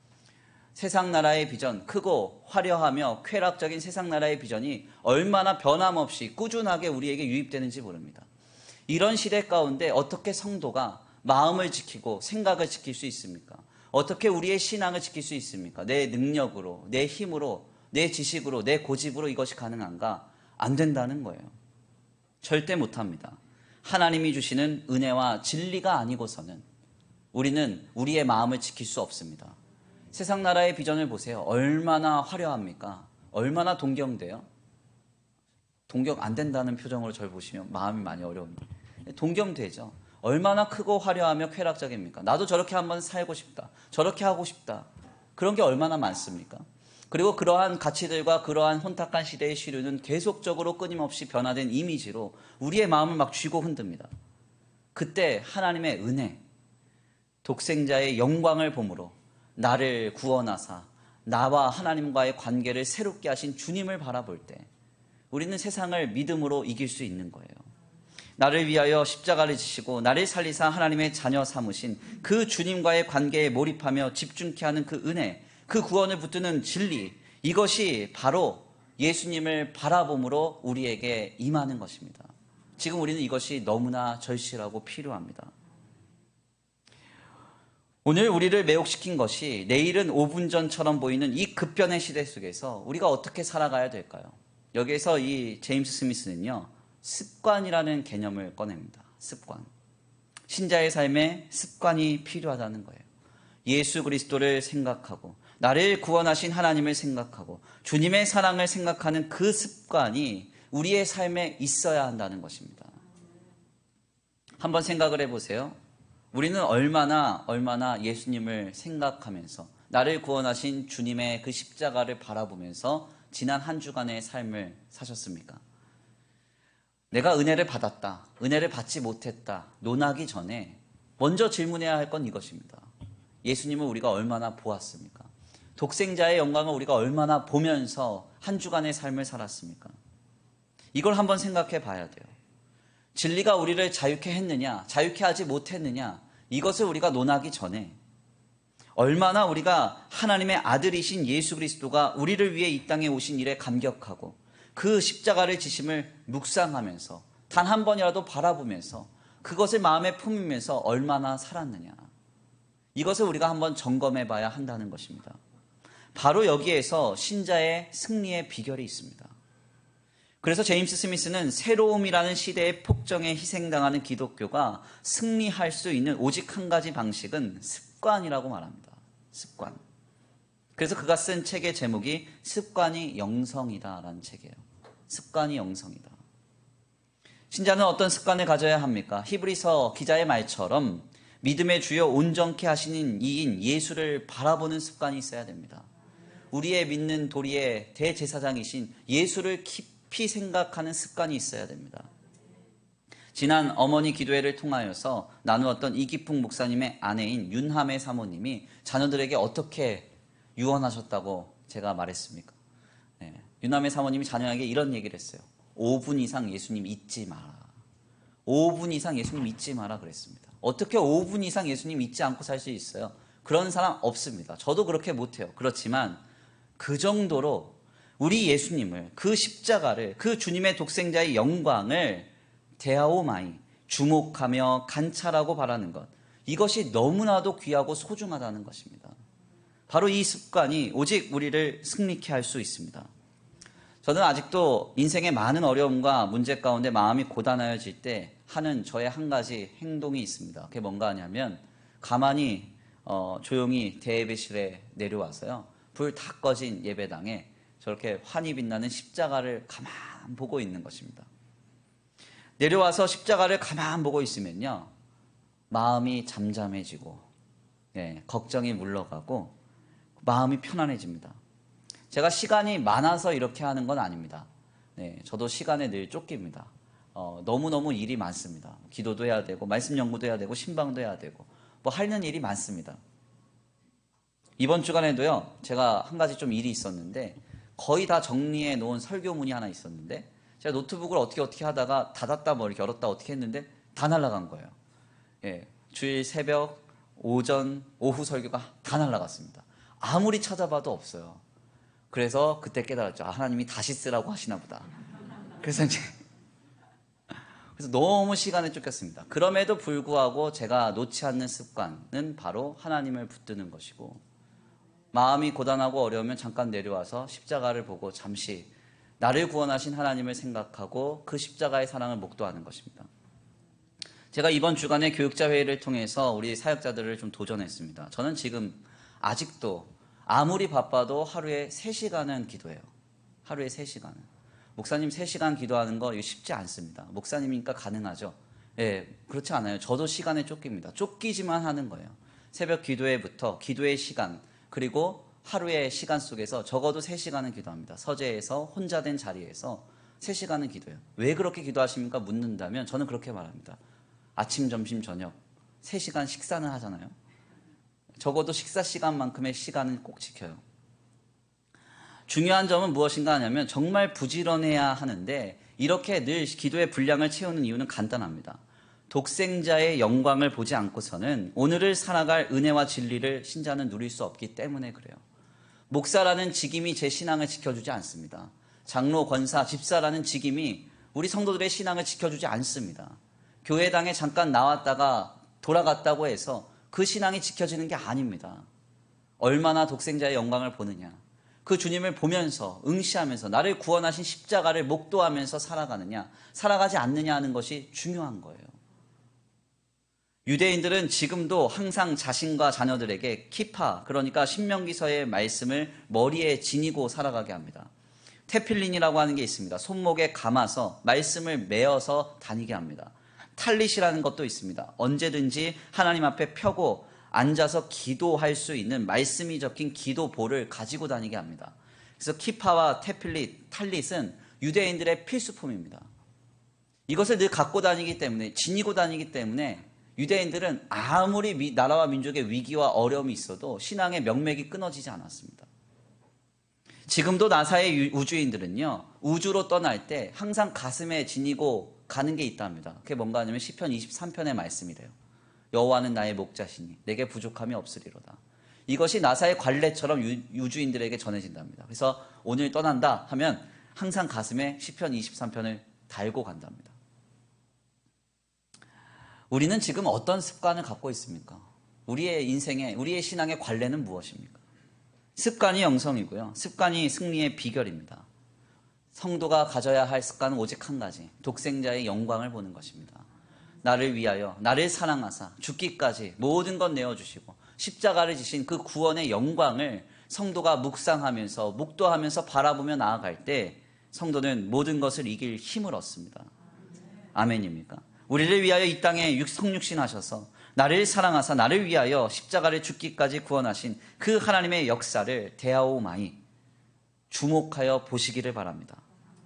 [SPEAKER 1] 세상 나라의 비전, 크고 화려하며 쾌락적인 세상 나라의 비전이 얼마나 변함없이 꾸준하게 우리에게 유입되는지 모릅니다. 이런 시대 가운데 어떻게 성도가 마음을 지키고 생각을 지킬 수 있습니까? 어떻게 우리의 신앙을 지킬 수 있습니까? 내 능력으로, 내 힘으로, 내 지식으로, 내 고집으로 이것이 가능한가? 안 된다는 거예요. 절대 못합니다. 하나님이 주시는 은혜와 진리가 아니고서는 우리는 우리의 마음을 지킬 수 없습니다. 세상 나라의 비전을 보세요. 얼마나 화려합니까? 얼마나 동경돼요? 동경 안 된다는 표정으로 저를 보시면 마음이 많이 어려웁니다. 동경되죠. 얼마나 크고 화려하며 쾌락적입니까? 나도 저렇게 한번 살고 싶다. 저렇게 하고 싶다. 그런 게 얼마나 많습니까? 그리고 그러한 가치들과 그러한 혼탁한 시대의 시류는 계속적으로 끊임없이 변화된 이미지로 우리의 마음을 막 쥐고 흔듭니다. 그때 하나님의 은혜, 독생자의 영광을 보므로 나를 구원하사 나와 하나님과의 관계를 새롭게 하신 주님을 바라볼 때 우리는 세상을 믿음으로 이길 수 있는 거예요. 나를 위하여 십자가를 지시고 나를 살리사 하나님의 자녀 삼으신 그 주님과의 관계에 몰입하며 집중케 하는 그 은혜, 그 구원을 붙드는 진리, 이것이 바로 예수님을 바라봄으로 우리에게 임하는 것입니다. 지금 우리는 이것이 너무나 절실하고 필요합니다. 오늘 우리를 매혹시킨 것이 내일은 5분 전처럼 보이는 이 급변의 시대 속에서 우리가 어떻게 살아가야 될까요? 여기에서 이 제임스 스미스는요, 습관이라는 개념을 꺼냅니다. 습관. 신자의 삶에 습관이 필요하다는 거예요. 예수 그리스도를 생각하고 나를 구원하신 하나님을 생각하고 주님의 사랑을 생각하는 그 습관이 우리의 삶에 있어야 한다는 것입니다. 한번 생각을 해보세요. 우리는 얼마나 예수님을 생각하면서 나를 구원하신 주님의 그 십자가를 바라보면서 지난 한 주간의 삶을 사셨습니까? 내가 은혜를 받았다, 은혜를 받지 못했다 논하기 전에 먼저 질문해야 할 건 이것입니다. 예수님을 우리가 얼마나 보았습니까? 독생자의 영광을 우리가 얼마나 보면서 한 주간의 삶을 살았습니까? 이걸 한번 생각해 봐야 돼요. 진리가 우리를 자유케 했느냐, 자유케 하지 못했느냐, 이것을 우리가 논하기 전에 얼마나 우리가 하나님의 아들이신 예수 그리스도가 우리를 위해 이 땅에 오신 일에 감격하고 그 십자가를 지심을 묵상하면서 단 한 번이라도 바라보면서 그것을 마음에 품으면서 얼마나 살았느냐, 이것을 우리가 한번 점검해 봐야 한다는 것입니다. 바로 여기에서 신자의 승리의 비결이 있습니다. 그래서 제임스 스미스는 새로움이라는 시대의 폭정에 희생당하는 기독교가 승리할 수 있는 오직 한 가지 방식은 습관이라고 말합니다. 습관. 그래서 그가 쓴 책의 제목이 습관이 영성이다라는 책이에요. 습관이 영성이다. 신자는 어떤 습관을 가져야 합니까? 히브리서 기자의 말처럼 믿음의 주요 온전케 하시는 이인 예수를 바라보는 습관이 있어야 됩니다. 우리의 믿는 도리의 대제사장이신 예수를 깊이 생각하는 습관이 있어야 됩니다. 지난 어머니 기도회를 통하여서 나누었던 이기풍 목사님의 아내인 윤함의 사모님이 자녀들에게 어떻게 유언하셨다고 제가 말했습니까? 윤함의 사모님이 자녀에게 이런 얘기를 했어요. 5분 이상 예수님 잊지 마라. 5분 이상 예수님 잊지 마라 그랬습니다. 어떻게 5분 이상 예수님 잊지 않고 살 수 있어요? 그런 사람 없습니다. 저도 그렇게 못해요. 그렇지만 그 정도로 우리 예수님을, 그 십자가를, 그 주님의 독생자의 영광을 대하오마이 주목하며 관찰하고 바라는 것, 이것이 너무나도 귀하고 소중하다는 것입니다. 바로 이 습관이 오직 우리를 승리케 할 수 있습니다. 저는 아직도 인생의 많은 어려움과 문제 가운데 마음이 고단하여질 때 하는 저의 한 가지 행동이 있습니다. 그게 뭔가 하냐면 가만히 조용히 대예배실에 내려와서요, 불 다 꺼진 예배당에 저렇게 환히 빛나는 십자가를 가만 보고 있는 것입니다. 내려와서 십자가를 가만 보고 있으면요, 마음이 잠잠해지고 걱정이 물러가고 마음이 편안해집니다. 제가 시간이 많아서 이렇게 하는 건 아닙니다. 저도 시간에 늘 쫓깁니다. 너무너무 일이 많습니다. 기도도 해야 되고 말씀 연구도 해야 되고 신방도 해야 되고 뭐 하는 일이 많습니다. 이번 주간에도요, 제가 한 가지 좀 일이 있었는데 거의 다 정리해 놓은 설교문이 하나 있었는데 제가 노트북을 어떻게 하다가 닫았다 뭐 이렇게 열었다 어떻게 했는데 다 날아간 거예요. 주일 새벽, 오전, 오후 설교가 다 날아갔습니다. 아무리 찾아봐도 없어요. 그래서 그때 깨달았죠. 하나님이 다시 쓰라고 하시나 보다. 그래서 너무 시간에 쫓겼습니다. 그럼에도 불구하고 제가 놓지 않는 습관은 바로 하나님을 붙드는 것이고, 마음이 고단하고 어려우면 잠깐 내려와서 십자가를 보고 잠시 나를 구원하신 하나님을 생각하고 그 십자가의 사랑을 목도하는 것입니다. 제가 이번 주간에 교육자 회의를 통해서 우리 사역자들을 좀 도전했습니다. 저는 지금 아직도 아무리 바빠도 하루에 3시간은 기도해요. 하루에 3시간은. 목사님 3시간 기도하는 거 쉽지 않습니다. 목사님이니까 가능하죠. 그렇지 않아요. 저도 시간에 쫓깁니다. 쫓기지만 하는 거예요. 새벽 기도회부터 기도의 시간, 그리고 하루의 시간 속에서 적어도 3시간은 기도합니다. 서재에서 혼자 된 자리에서 3시간은 기도해요. 왜 그렇게 기도하십니까? 묻는다면 저는 그렇게 말합니다. 아침, 점심, 저녁 3시간 식사는 하잖아요. 적어도 식사 시간만큼의 시간은 꼭 지켜요. 중요한 점은 무엇인가 하냐면 정말 부지런해야 하는데 이렇게 늘 기도의 분량을 채우는 이유는 간단합니다. 독생자의 영광을 보지 않고서는 오늘을 살아갈 은혜와 진리를 신자는 누릴 수 없기 때문에 그래요. 목사라는 직임이 제 신앙을 지켜주지 않습니다. 장로, 권사, 집사라는 직임이 우리 성도들의 신앙을 지켜주지 않습니다. 교회당에 잠깐 나왔다가 돌아갔다고 해서 그 신앙이 지켜지는 게 아닙니다. 얼마나 독생자의 영광을 보느냐, 그 주님을 보면서 응시하면서 나를 구원하신 십자가를 목도하면서 살아가느냐, 살아가지 않느냐 하는 것이 중요한 거예요. 유대인들은 지금도 항상 자신과 자녀들에게 키파, 그러니까 신명기서의 말씀을 머리에 지니고 살아가게 합니다. 테필린이라고 하는 게 있습니다. 손목에 감아서 말씀을 메어서 다니게 합니다. 탈릿이라는 것도 있습니다. 언제든지 하나님 앞에 펴고 앉아서 기도할 수 있는 말씀이 적힌 기도볼을 가지고 다니게 합니다. 그래서 키파와 테필릿, 탈릿은 유대인들의 필수품입니다. 이것을 늘 갖고 다니기 때문에, 지니고 다니기 때문에 유대인들은 아무리 나라와 민족의 위기와 어려움이 있어도 신앙의 명맥이 끊어지지 않았습니다. 지금도 나사의 우주인들은요, 우주로 떠날 때 항상 가슴에 지니고 가는 게 있답니다. 그게 뭔가 하냐면 시편 23편의 말씀이래요. 여호와는 나의 목자시니 내게 부족함이 없으리로다. 이것이 나사의 관례처럼 우주인들에게 전해진답니다. 그래서 오늘 떠난다 하면 항상 가슴에 시편 23편을 달고 간답니다. 우리는 지금 어떤 습관을 갖고 있습니까? 우리의 인생의, 우리의 신앙의 관례는 무엇입니까? 습관이 영성이고요. 습관이 승리의 비결입니다. 성도가 가져야 할 습관은 오직 한 가지, 독생자의 영광을 보는 것입니다. 나를 위하여 나를 사랑하사 죽기까지 모든 것 내어주시고 십자가를 지신 그 구원의 영광을 성도가 묵상하면서 묵도하면서 바라보며 나아갈 때 성도는 모든 것을 이길 힘을 얻습니다. 아멘입니까? 우리를 위하여 이 땅에 성육신하셔서 나를 사랑하사 나를 위하여 십자가를 죽기까지 구원하신 그 하나님의 역사를 대하오마이 주목하여 보시기를 바랍니다.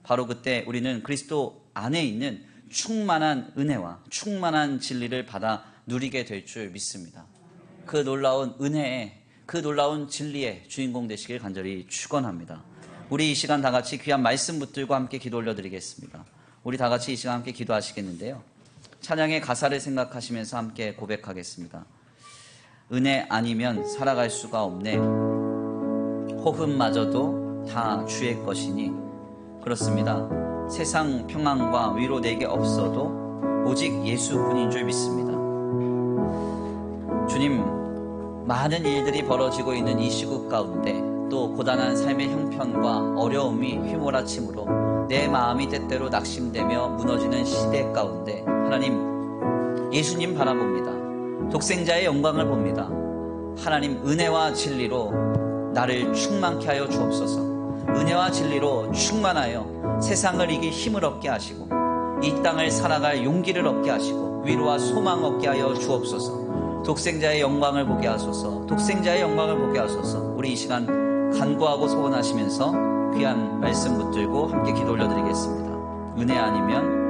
[SPEAKER 1] 바로 그때 우리는 그리스도 안에 있는 충만한 은혜와 충만한 진리를 받아 누리게 될 줄 믿습니다. 그 놀라운 은혜에, 그 놀라운 진리의 주인공 되시길 간절히 축원합니다. 우리 이 시간 다 같이 귀한 말씀 붙들고 함께 기도 올려드리겠습니다. 우리 다 같이 이 시간 함께 기도하시겠는데요, 찬양의 가사를 생각하시면서 함께 고백하겠습니다. 은혜 아니면 살아갈 수가 없네. 호흡마저도 다 주의 것이니. 그렇습니다. 세상 평안과 위로 내게 없어도 오직 예수뿐인 줄 믿습니다. 주님, 많은 일들이 벌어지고 있는 이 시국 가운데 또 고단한 삶의 형편과 어려움이 휘몰아침으로 내 마음이 때때로 낙심되며 무너지는 시대 가운데 하나님, 예수님 바라봅니다. 독생자의 영광을 봅니다. 하나님, 은혜와 진리로 나를 충만케 하여 주옵소서. 은혜와 진리로 충만하여 세상을 이길 힘을 얻게 하시고 이 땅을 살아갈 용기를 얻게 하시고 위로와 소망 얻게 하여 주옵소서. 독생자의 영광을 보게 하소서. 독생자의 영광을 보게 하소서. 우리 이 시간 간구하고 소원하시면서 귀한 말씀 붙들고 함께 기도 올려드리겠습니다. 은혜 아니면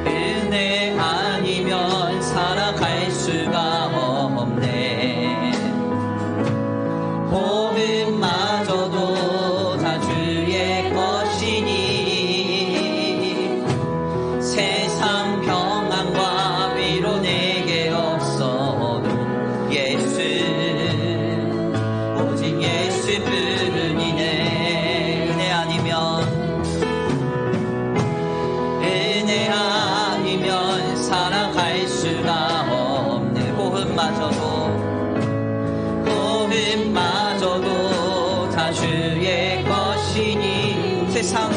[SPEAKER 1] 은혜 아니면 살아갈 수가 없네. 호흡마저도 다 주의 것이니 세상 평안과 위로 내게 없어도 예수, 오직 예수뿐이네. 은혜 아니면 살아갈 수가 없네. 호흡마저도 다 주의 것이니 세상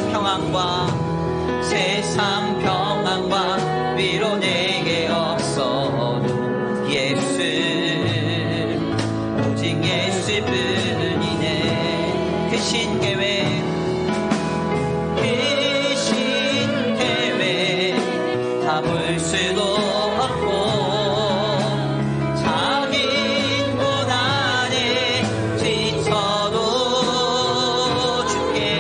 [SPEAKER 1] 평안과 위로 내게 없어도 예수, 오직 예수뿐이네. 크신 계획 다 볼 수도 없고 작은 고난에 지쳐도 주께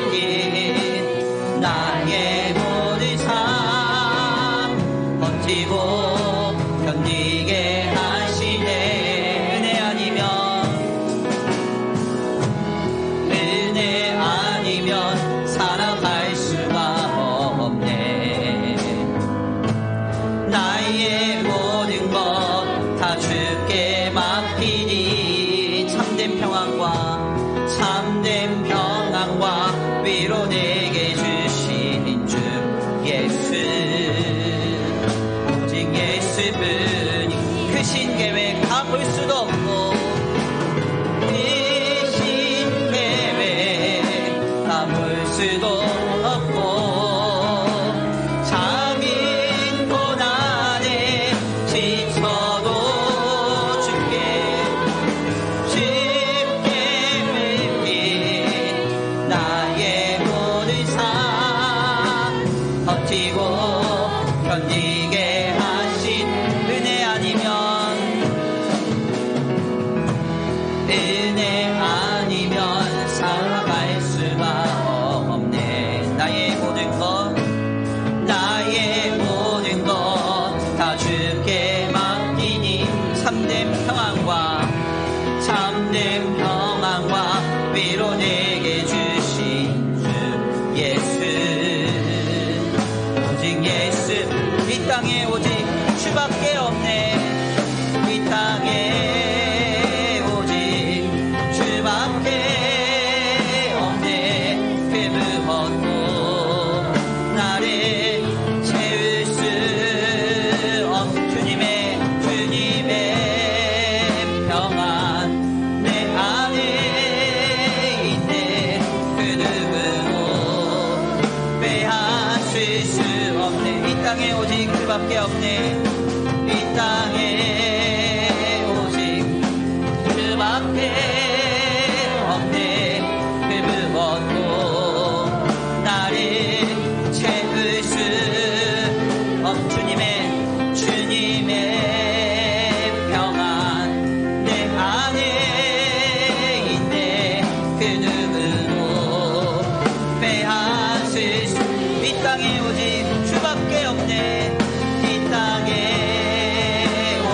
[SPEAKER 1] 맡긴 나의 모든 삶 버티고 견디게 하시네. 은혜 아니면 살아갈 수가 없네. 나의 모든 것 다 주께 맡기니 참된 평안과 위로 내게 주신 주 예수, 오직 예수뿐이. 크신 계획 다 볼 수도 없고 크신 계획 다 볼 수도 없고 작은 고난에 지쳐도 주께 맡긴 나의 모든 삶 버티고 견디게 하신 은혜 아니면 살아갈 수가 없네. 나의 모든 것 다 주께 맡기니 참된 평안과 위로 내게 주신 주 예수, 오직 예수. 이 땅에 오직 주밖에 없네. 이 땅에 오직 주밖에 없네. 그 무엇도 나를 채울 수 없네. 땅에 오직 주밖에 없네. 이 땅에 오직 주밖에 없네. 그 무엇도 나를 채울 수 주님의 평안 내 안에 있네. 그 누구도 빼앗을 수 이 땅에 오직 주밖에 없네. 이 땅에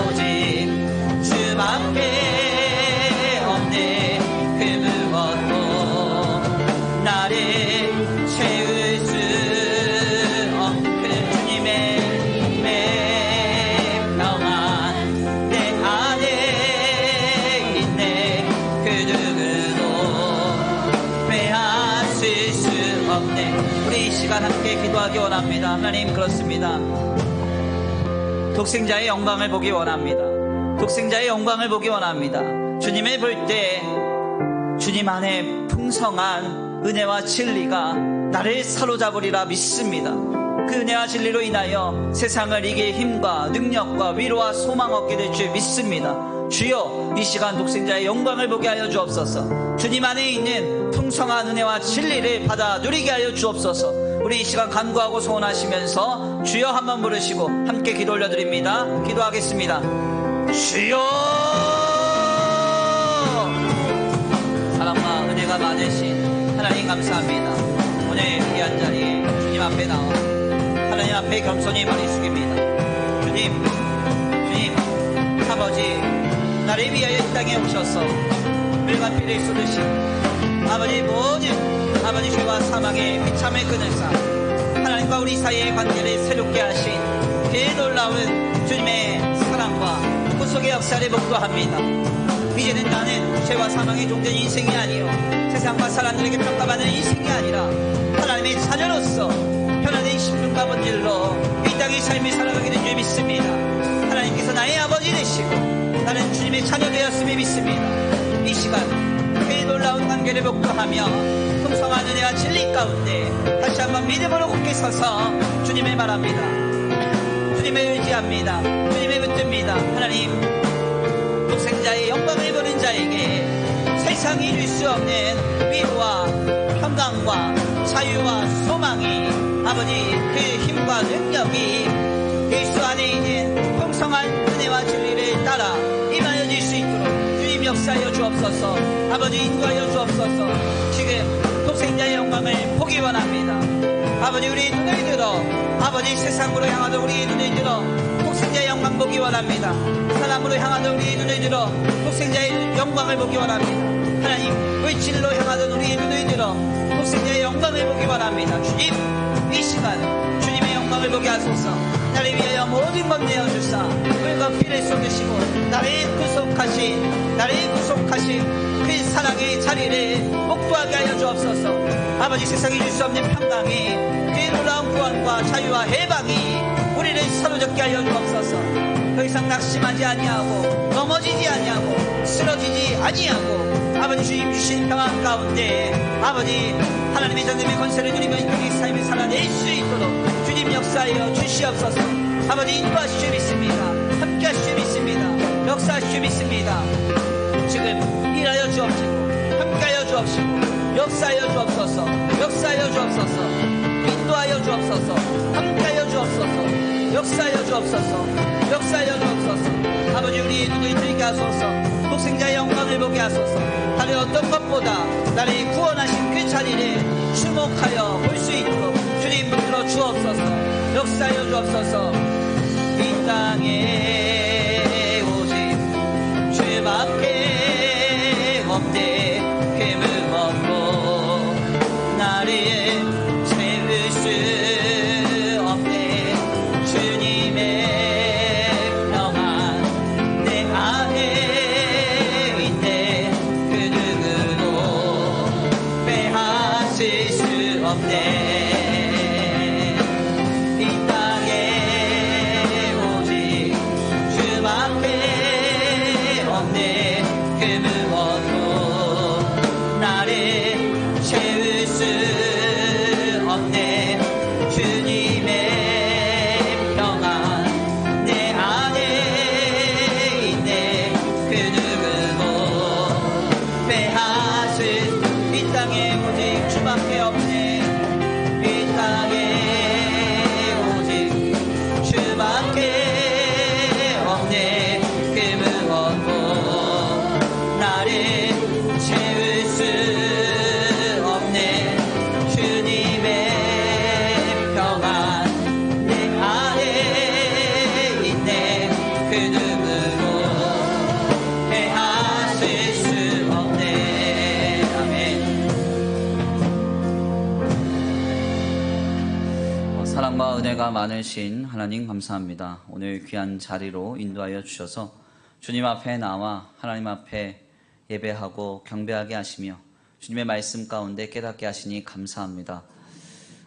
[SPEAKER 1] 오직 주밖에 없네. 그 무엇도 나를 채울 수 없는 주님의 평안 내 안에 있네. 그 누구도 빼앗을 수 없네. 우리 이 시간 함께 기도하기 원합니다. 하나님, 그렇습니다. 독생자의 영광을 보기 원합니다. 독생자의 영광을 보기 원합니다. 주님을 볼 때 주님 안에 풍성한 은혜와 진리가 나를 사로잡으리라 믿습니다. 그 은혜와 진리로 인하여 세상을 이길 힘과 능력과 위로와 소망 얻게 될 줄 믿습니다. 주여, 이 시간 독생자의 영광을 보게 하여 주옵소서. 주님 안에 있는 풍성한 은혜와 진리를 받아 누리게 하여 주옵소서. 우리 이 시간 간구하고 소원하시면서 주여 한번 부르시고 함께 기도 올려드립니다. 기도하겠습니다. 주여! 사랑과 은혜가 많으신 하나님, 감사합니다. 오늘 귀한 자리에 주님 앞에 나와 하나님 앞에 겸손히 머리 숙입니다. 주님, 아버지, 나를 위하여 이 땅에 오셔서 물과 피를 쏟으시고 아버지, 모든 아버지 죄와 사망의 비참을 끊으사 하나님과 우리 사이의 관계를 새롭게 하신 그 놀라운 주님의 사랑과 구속의 역사를 목도합니다. 이제는 나는 죄와 사망의 종된 인생이 아니요 세상과 사람들에게 평가받는 인생이 아니라 하나님의 자녀로서 편안한 십분과 본질로 이 땅의 삶을 살아가게 된 줄 믿습니다. 하나님께서 나의 아버지 되시고 나는 주님의 자녀 되었음을 믿습니다. 이 시간 그 놀라운 관계를 목도하며 풍성한 은혜와 진리 가운데 다시 한번 믿음으로 굳게 서서 주님을 말합니다. 주님을 의지합니다. 주님을 붙듭니다. 하나님, 독생자의 영광을 보는 자에게 세상이 줄 수 없는 위로와 평강과 자유와 소망이 아버지 그 힘과 능력이 예수 안에 있는 풍성한 은혜와 진리를 따라 임하여 질 수 있도록 주님 역사하여 주옵소서. 아버지, 인도하여 주옵소서. 지금 독생자의 영광을 보기 원합니다. 아버지, 우리 눈을 들어 아버지 세상으로 향하던 우리 눈을 들어 독생자의 영광 보기 원합니다. 사람으로 향하던 우리 눈을 들어 독생자의 영광을 보기 원합니다. 하나님, 물질로 향하던 우리의 눈을 들어 독생자의 영광을 보기 원합니다. 주님, 이 시간 주님의 영광을 보게 하소서. 나를 위하여 모든 것 내어주사 물과 피를 쏟으시고 나를 구속하신 그 사랑의 자리를 목도하게 하여 주옵소서. 아버지, 세상이 줄 수 없는 평강이 그 놀라운 구원과 자유와 해방이 우리를 사로잡게 하여 주옵소서. 더 이상 낙심하지 아니하고 넘어지지 아니하고 쓰러지지 아니하고 아버지 주님 주신 평안 가운데 아버지 하나님의 전능의 권세를 누리며 이 땅의 삶을 살아낼 수 있도록 주님 역사하여 주시옵소서. 아버지, 인도하시오 믿습니다. 함께하시오 믿습니다. 역사하시오 믿습니다. 지금 일하여 주옵시고 함께하여 주옵시고 역사하여 주옵소서. 역사하여 주옵소서. 인도하여 주옵소서. 함께하여 주옵소서. 역사하여 주옵소서. 역사하여 주옵소서. 아버지, 우리 눈을 뜨게 하소서. 독생자의 영광을 보게 하소서. 다른 어떤 것보다 나를 구원하신 그 자리를 주목하여 볼 수 있도록 주님 붙들어 주옵소서. 역사하여 주옵소서. 이 땅에 오직 주밖에 없네. 그 무엇도 나를 채울 수 없네. 주님의 평안 내 안에 있네. 그 누구도 빼앗을 수 없네. 이 땅에 오직 주밖에 없네. 그 무엇도 나를 채울 수 없네. 주님의 땅에 오직 주밖에 없네. 이 땅에 오직 주밖에 없네. 그 무엇도 나를 채울 수 없네. 주님의 평안 내 안에 있네. 그 누구도 빼앗을 수 없네. 아멘. 사랑과 은혜가 많으신 하나님 감사합니다. 오늘 귀한 자리로 인도하여 주셔서 주님 앞에 나와 하나님 앞에 예배하고 경배하게 하시며 주님의 말씀 가운데 깨닫게 하시니 감사합니다.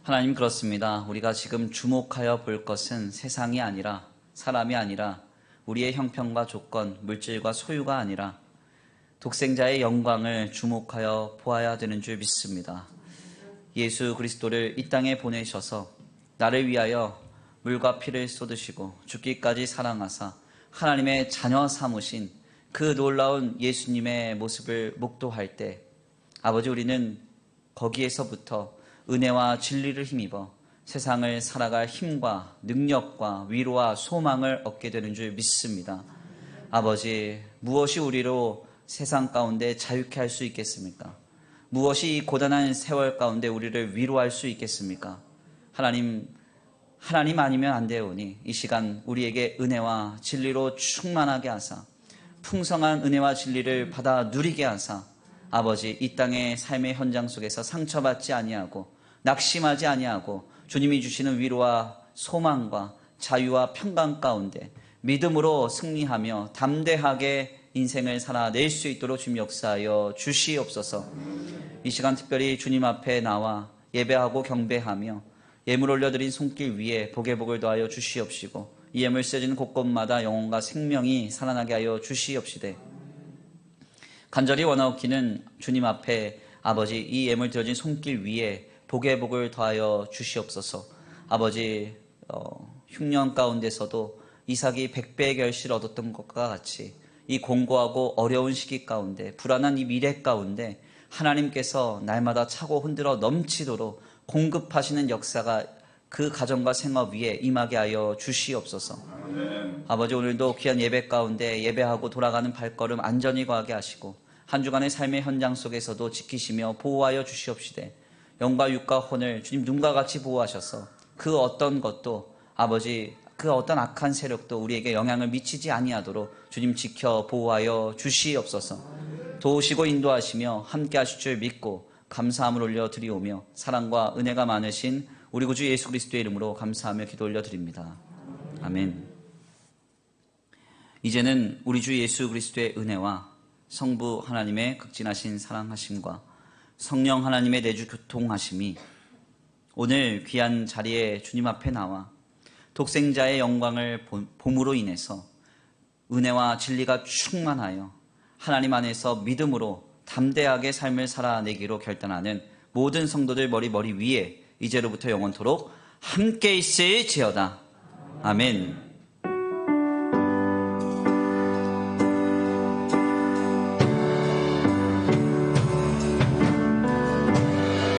[SPEAKER 1] 하나님, 그렇습니다. 우리가 지금 주목하여 볼 것은 세상이 아니라, 사람이 아니라, 우리의 형편과 조건, 물질과 소유가 아니라 독생자의 영광을 주목하여 보아야 되는 줄 믿습니다. 예수 그리스도를 이 땅에 보내셔서 나를 위하여 물과 피를 쏟으시고 죽기까지 사랑하사 하나님의 자녀 삼으신 그 놀라운 예수님의 모습을 목도할 때, 아버지, 우리는 거기에서부터 은혜와 진리를 힘입어 세상을 살아갈 힘과 능력과 위로와 소망을 얻게 되는 줄 믿습니다. 아버지, 무엇이 우리로 세상 가운데 자유케 할 수 있겠습니까? 무엇이 이 고단한 세월 가운데 우리를 위로할 수 있겠습니까? 하나님 아니면 안 되오니 이 시간 우리에게 은혜와 진리로 충만하게 하사 풍성한 은혜와 진리를 받아 누리게 하사 아버지, 이 땅의 삶의 현장 속에서 상처받지 아니하고 낙심하지 아니하고 주님이 주시는 위로와 소망과 자유와 평강 가운데 믿음으로 승리하며 담대하게 인생을 살아낼 수 있도록 주님 역사하여 주시옵소서. 이 시간 특별히 주님 앞에 나와 예배하고 경배하며 예물 올려드린 손길 위에 복의 복을 더하여 주시옵시고 이 예물 쓰여지는 곳곳마다 영혼과 생명이 살아나게 하여 주시옵시되, 간절히 원하옵기는 주님 앞에 아버지, 이 예물 드려진 손길 위에 복의 복을 더하여 주시옵소서. 아버지, 흉년 가운데서도 이삭이 100배의 결실을 얻었던 것과 같이 이 공고하고 어려운 시기 가운데, 불안한 이 미래 가운데 하나님께서 날마다 차고 흔들어 넘치도록 공급하시는 역사가 그 가정과 생업 위에 임하게 하여 주시옵소서. 아버지, 오늘도 귀한 예배 가운데 예배하고 돌아가는 발걸음 안전히 거하게 하시고 한 주간의 삶의 현장 속에서도 지키시며 보호하여 주시옵시되, 영과 육과 혼을 주님 눈과 같이 보호하셔서 그 어떤 것도, 아버지, 그 어떤 악한 세력도 우리에게 영향을 미치지 아니하도록 주님 지켜 보호하여 주시옵소서. 도우시고 인도하시며 함께 하실 줄 믿고 감사함을 올려드리오며 사랑과 은혜가 많으신 우리 구주 예수 그리스도의 이름으로 감사하며 기도 올려드립니다. 아멘. 이제는 우리 주 예수 그리스도의 은혜와 성부 하나님의 극진하신 사랑하심과 성령 하나님의 내주 교통하심이 오늘 귀한 자리에 주님 앞에 나와 독생자의 영광을 봄으로 인해서 은혜와 진리가 충만하여 하나님 안에서 믿음으로 담대하게 삶을 살아내기로 결단하는 모든 성도들 머리 위에 이제로부터 영원토록 함께 있을지어다. 아멘.